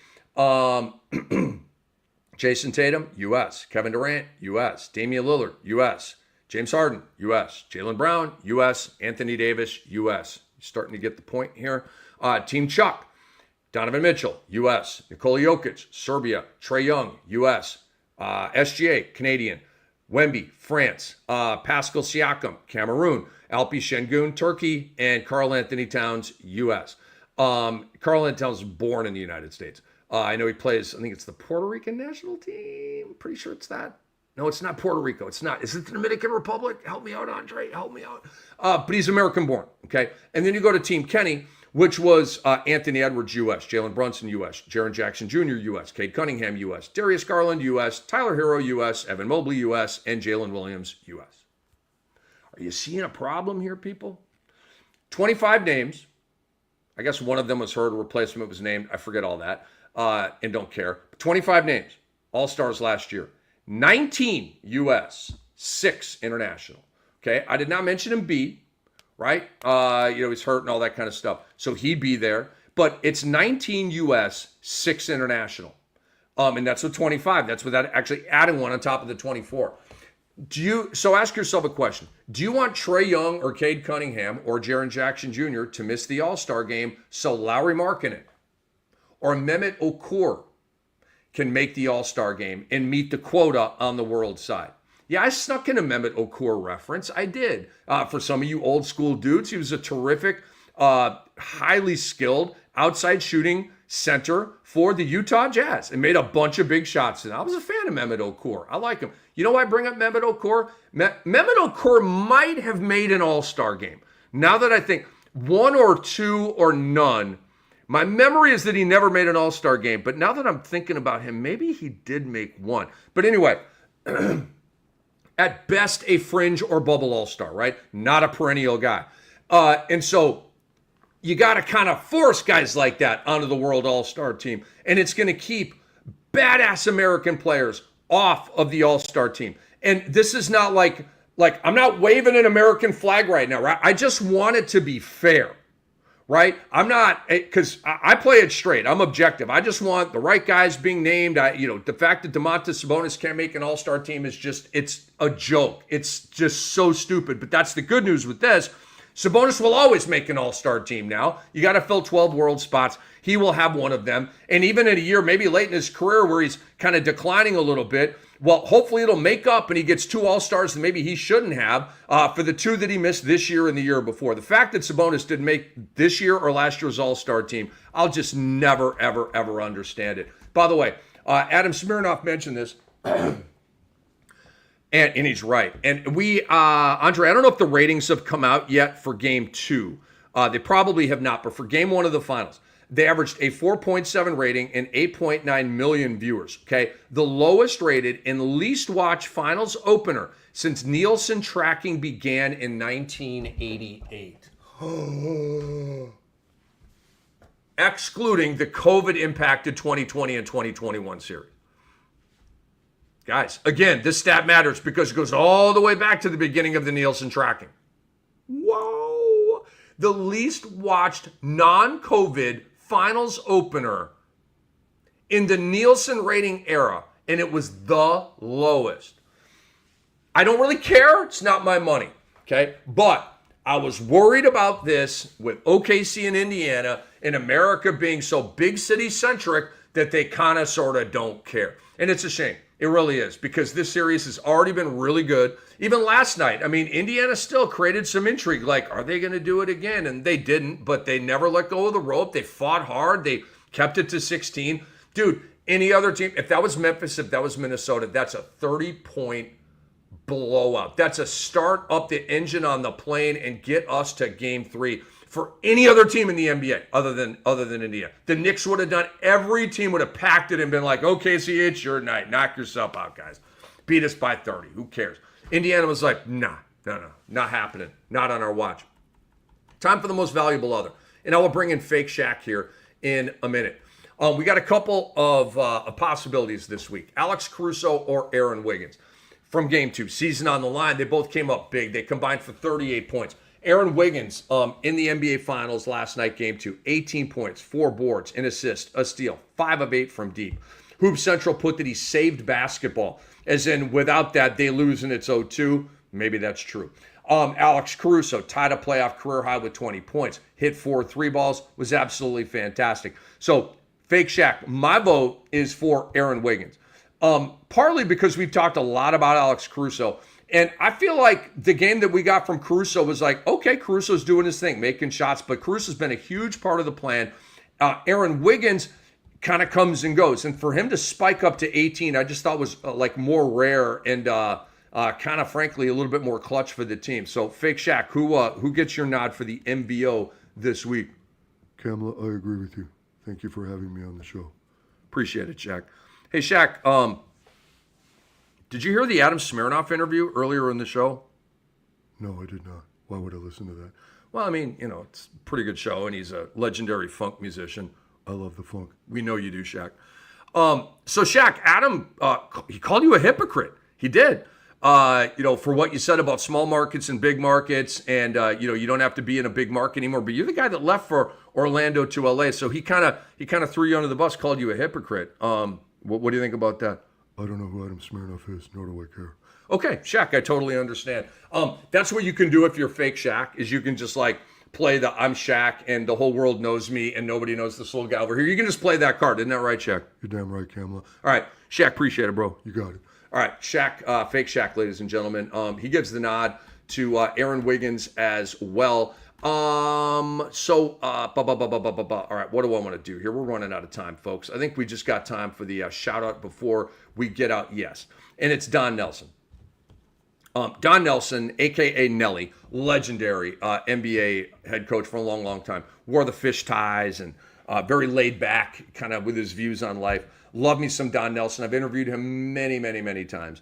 Jason Tatum, US. Kevin Durant, US. Damian Lillard, US. James Harden, US. Jaylen Brown, US. Anthony Davis, US. Starting to get the point here. Team Chuck, Donovan Mitchell, US. Nikola Jokic, Serbia. Trae Young, US. SGA, Canadian. Wemby, France. Pascal Siakam, Cameroon. Alpi Şengün, Turkey. And Karl Anthony Towns, US. Karl Anthony Towns was born in the United States. I know he plays, I think it's the Puerto Rican national team. Pretty sure it's that. No, it's not Puerto Rico. It's not. Is it the Dominican Republic? Help me out, Andre. Help me out. But he's American born, okay? And then you go to Team Kenny, which was Anthony Edwards, U.S., Jalen Brunson, U.S., Jaren Jackson Jr., U.S., Cade Cunningham, U.S., Darius Garland, U.S., Tyler Hero, U.S., Evan Mobley, U.S., and Jalen Williams, U.S. Are you seeing a problem here, people? 25 names. I guess one of them was hurt, a replacement was named. I forget all that and don't care. 25 names, all-stars last year. 19 U.S., 6 international. Okay, I did not mention Embiid, right? He's hurt and all that kind of stuff. So he'd be there. But it's 19 U.S., 6 international. And that's with 25. That's without actually adding one on top of the 24. So ask yourself a question. Do you want Trae Young or Cade Cunningham or Jaren Jackson Jr. to miss the All-Star game so Lauri Markkanen or Mehmet Okur can make the All-Star game and meet the quota on the world side? Yeah, I snuck in a Mehmet Okur reference. I did. For some of you old school dudes, he was a terrific, highly skilled outside shooting center for the Utah Jazz and made a bunch of big shots. And I was a fan of Mehmet Okur. I like him. You know why I bring up Mehmet Okur? Mehmet Okur might have made an All-Star game. Now that I think, 1 or 2 or none, my memory is that he never made an All-Star game. But now that I'm thinking about him, maybe he did make one. But anyway, at best a fringe or bubble All-Star, right? Not a perennial guy. And so you got to kind of force guys like that onto the World All-Star team. And it's going to keep badass American players off of the All-Star team. And this is not like I'm not waving an American flag right now, right? I just want it to be fair, right? I'm not, because I play it straight. I'm objective. I just want the right guys being named. The fact that Domantas Sabonis can't make an all-star team is just, it's a joke. It's just so stupid. But that's the good news with this. Sabonis will always make an all-star team now. You got to fill 12 world spots. He will have one of them. And even in a year, maybe late in his career where he's kind of declining a little bit, well, hopefully it'll make up and he gets 2 all-stars that maybe he shouldn't have for the 2 that he missed this year and the year before. The fact that Sabonis didn't make this year or last year's all-star team, I'll just never, ever, ever understand it. By the way, Adam Smirnoff mentioned this. And he's right. And Andre, I don't know if the ratings have come out yet for game 2. They probably have not. But for game 1 of the finals, they averaged a 4.7 rating and 8.9 million viewers. Okay, the lowest rated and least watched finals opener since Nielsen tracking began in 1988. Excluding the COVID-impacted 2020 and 2021 series. Guys, again, this stat matters because it goes all the way back to the beginning of the Nielsen tracking. Whoa! The least watched non-COVID finals opener in the Nielsen rating era, and it was the lowest. I don't really care. It's not my money, okay? But I was worried about this with OKC and Indiana and America being so big city-centric that they kind of sort of don't care. And it's a shame. It really is, because this series has already been really good. Even last night, I mean, Indiana still created some intrigue. Like, are they going to do it again? And they didn't, but they never let go of the rope. They fought hard. They kept it to 16. Dude, any other team, if that was Memphis, if that was Minnesota, that's a 30-point blowout. That's a start up the engine on the plane and get us to game 3. For any other team in the NBA other than India. The Knicks would have done, every team would have packed it and been like, OKC, it's your night. Knock yourself out, guys. Beat us by 30. Who cares? Indiana was like, no, not happening. Not on our watch. Time for the most valuable other. And I will bring in Fake Shaq here in a minute. We got a couple of possibilities this week. Alex Caruso or Aaron Wiggins. From game 2, season on the line, they both came up big. They combined for 38 points. Aaron Wiggins in the NBA Finals last night, game 2, 18 points, 4 boards, an assist, a steal, 5 of 8 from deep. Hoop Central put that he saved basketball, as in without that, they lose and it's 0-2. Maybe that's true. Alex Caruso tied a playoff career high with 20 points, hit 4 3-balls, was absolutely fantastic. So, Fake Shaq, my vote is for Aaron Wiggins. Partly because we've talked a lot about Alex Caruso. And I feel like the game that we got from Caruso was like, okay, Caruso's doing his thing, making shots, but Caruso's been a huge part of the plan. Aaron Wiggins kind of comes and goes. And for him to spike up to 18, I just thought was like more rare and kind of frankly a little bit more clutch for the team. So Fake Shaq, who gets your nod for the MVO this week? Kamla, I agree with you. Thank you for having me on the show. Appreciate it, Shaq. Hey, Shaq, did you hear the Adam Smirnoff interview earlier in the show? No, I did not. Why would I listen to that? Well, I mean, it's a pretty good show, and he's a legendary funk musician. I love the funk. We know you do, Shaq. So, Shaq, Adam, he called you a hypocrite. He did. For what you said about small markets and big markets, and you don't have to be in a big market anymore. But you're the guy that left for Orlando to LA, so he kind of threw you under the bus, called you a hypocrite. What do you think about that? I don't know who Adam Smirnoff is, nor do I care. Okay, Shaq, I totally understand. That's what you can do if you're Fake Shaq, is you can just like play the I'm Shaq and the whole world knows me and nobody knows this little guy over here. You can just play that card. Isn't that right, Shaq? You're damn right, Kamla. All right, Shaq, appreciate it, bro. You got it. All right, Shaq, Fake Shaq, ladies and gentlemen. He gives the nod to Aaron Wiggins as well. All right, what do I want to do here? We're running out of time, folks. I think we just got time for the shout out before we get out. Yes, and it's Don Nelson. Don Nelson, a.k.a. Nelly, legendary NBA head coach for a long, long time. Wore the fish ties and very laid back, kind of with his views on life. Love me some Don Nelson. I've interviewed him many, many, many times.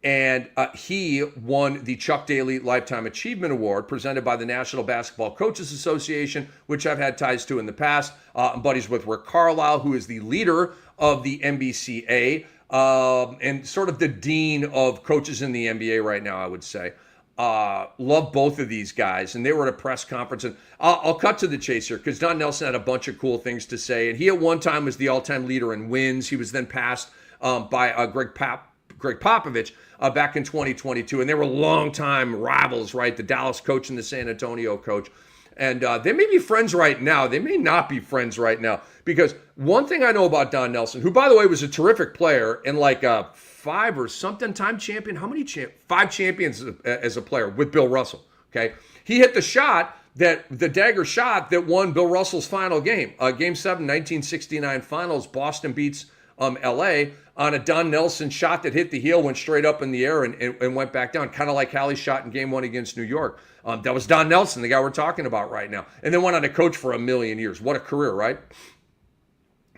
And he won the Chuck Daly Lifetime Achievement Award presented by the National Basketball Coaches Association, which I've had ties to in the past. I'm buddies with Rick Carlisle, who is the leader of the NBCA and sort of the dean of coaches in the NBA right now, I would say. Love both of these guys, and they were at a press conference. And I'll cut to the chase here because Don Nelson had a bunch of cool things to say. And he at one time was the all-time leader in wins. He was then passed by Greg Popovich back in 2022, and they were longtime rivals, right? The Dallas coach and the San Antonio coach. And they may be friends right now. They may not be friends right now because one thing I know about Don Nelson, who, by the way, was a terrific player and like a 5 or something time champion. How many 5 champions as a player with Bill Russell? Okay, he hit the shot the dagger shot that won Bill Russell's final game, Game 7, 1969 Finals. Boston beats L.A. on a Don Nelson shot that hit the heel, went straight up in the air, and went back down, kind of like Hallie's shot in Game 1 against New York. That was Don Nelson, the guy we're talking about right now, and then went on to coach for a million years. What a career, right?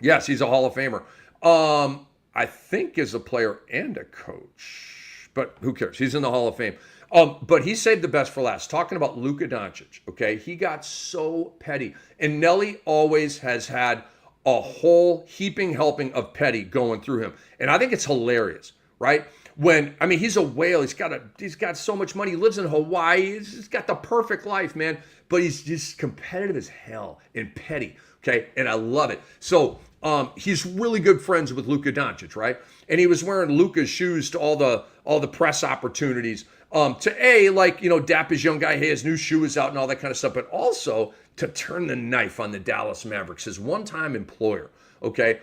Yes, he's a Hall of Famer. I think as a player and a coach, but who cares? He's in the Hall of Fame. But he saved the best for last. Talking about Luka Doncic, okay? He got so petty. And Nelly always has had a whole heaping helping of petty going through him. And I think it's hilarious, right? He's a whale. He's got so much money. He lives in Hawaii. He's got the perfect life, man. But he's just competitive as hell and petty, okay? And I love it. So he's really good friends with Luka Doncic, right? And he was wearing Luka's shoes to all the press opportunities. Dap his young guy, hey, his new shoe is out and all that kind of stuff, but also to turn the knife on the Dallas Mavericks, his one-time employer, okay?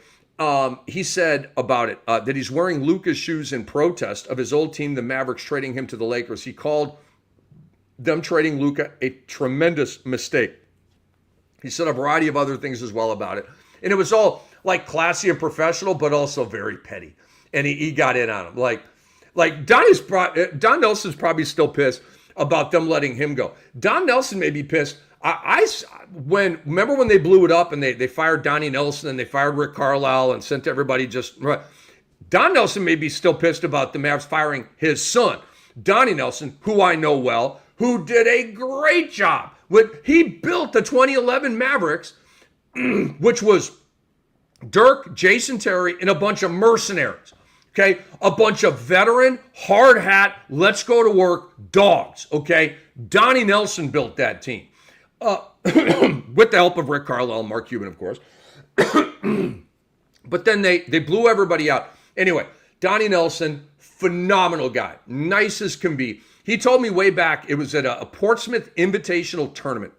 He said about it that he's wearing Luka's shoes in protest of his old team, the Mavericks, trading him to the Lakers. He called them trading Luka a tremendous mistake. He said a variety of other things as well about it. And it was all like classy and professional, but also very petty. And he got in on him. Like Don Nelson's probably still pissed about them letting him go. Don Nelson may be pissed. Remember when they blew it up and they fired Donnie Nelson and they fired Rick Carlisle and sent everybody just right. Don Nelson may be still pissed about the Mavs firing his son, Donnie Nelson, who I know well, who did a great job. He built the 2011 Mavericks, which was Dirk, Jason Terry, and a bunch of mercenaries. Okay, a bunch of veteran, hard hat, let's go to work dogs. Okay, Donnie Nelson built that team with the help of Rick Carlisle and Mark Cuban, of course. But then they blew everybody out. Anyway, Donnie Nelson, phenomenal guy, nice as can be. He told me way back, it was at a Portsmouth Invitational Tournament.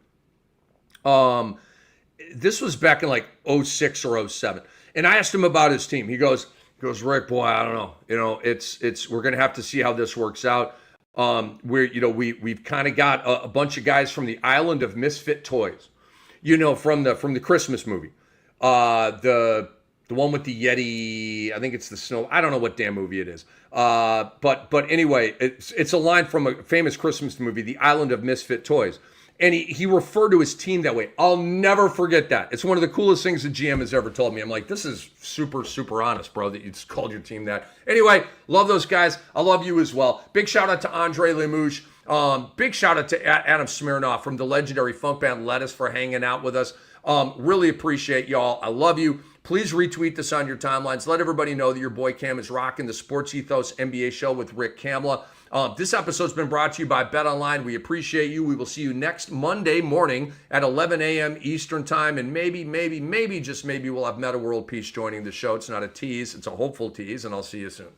This was back in like 06 or 07. And I asked him about his team. He goes, Rick, boy, I don't know. We're going to have to see how this works out. We've kind of got a bunch of guys from the island of misfit toys, from the Christmas movie. The one with the Yeti, I think it's the snow. I don't know what damn movie it is. But anyway, it's a line from a famous Christmas movie, The Island of Misfit Toys. And he referred to his team that way. I'll never forget that. It's one of the coolest things the GM has ever told me. I'm like, this is super, super honest, bro, that you just called your team that. Anyway, love those guys. I love you as well. Big shout out to Andre Lemouche. Big shout out to Adam Smirnoff from the legendary funk band Lettuce for hanging out with us. Really appreciate y'all. I love you. Please retweet this on your timelines. Let everybody know that your boy Cam is rocking the Sports Ethos NBA show with Rick Kamla. This episode's been brought to you by BetOnline. We appreciate you. We will see you next Monday morning at 11 a.m. Eastern time. And maybe, just maybe we'll have Meta World Peace joining the show. It's not a tease. It's a hopeful tease. And I'll see you soon.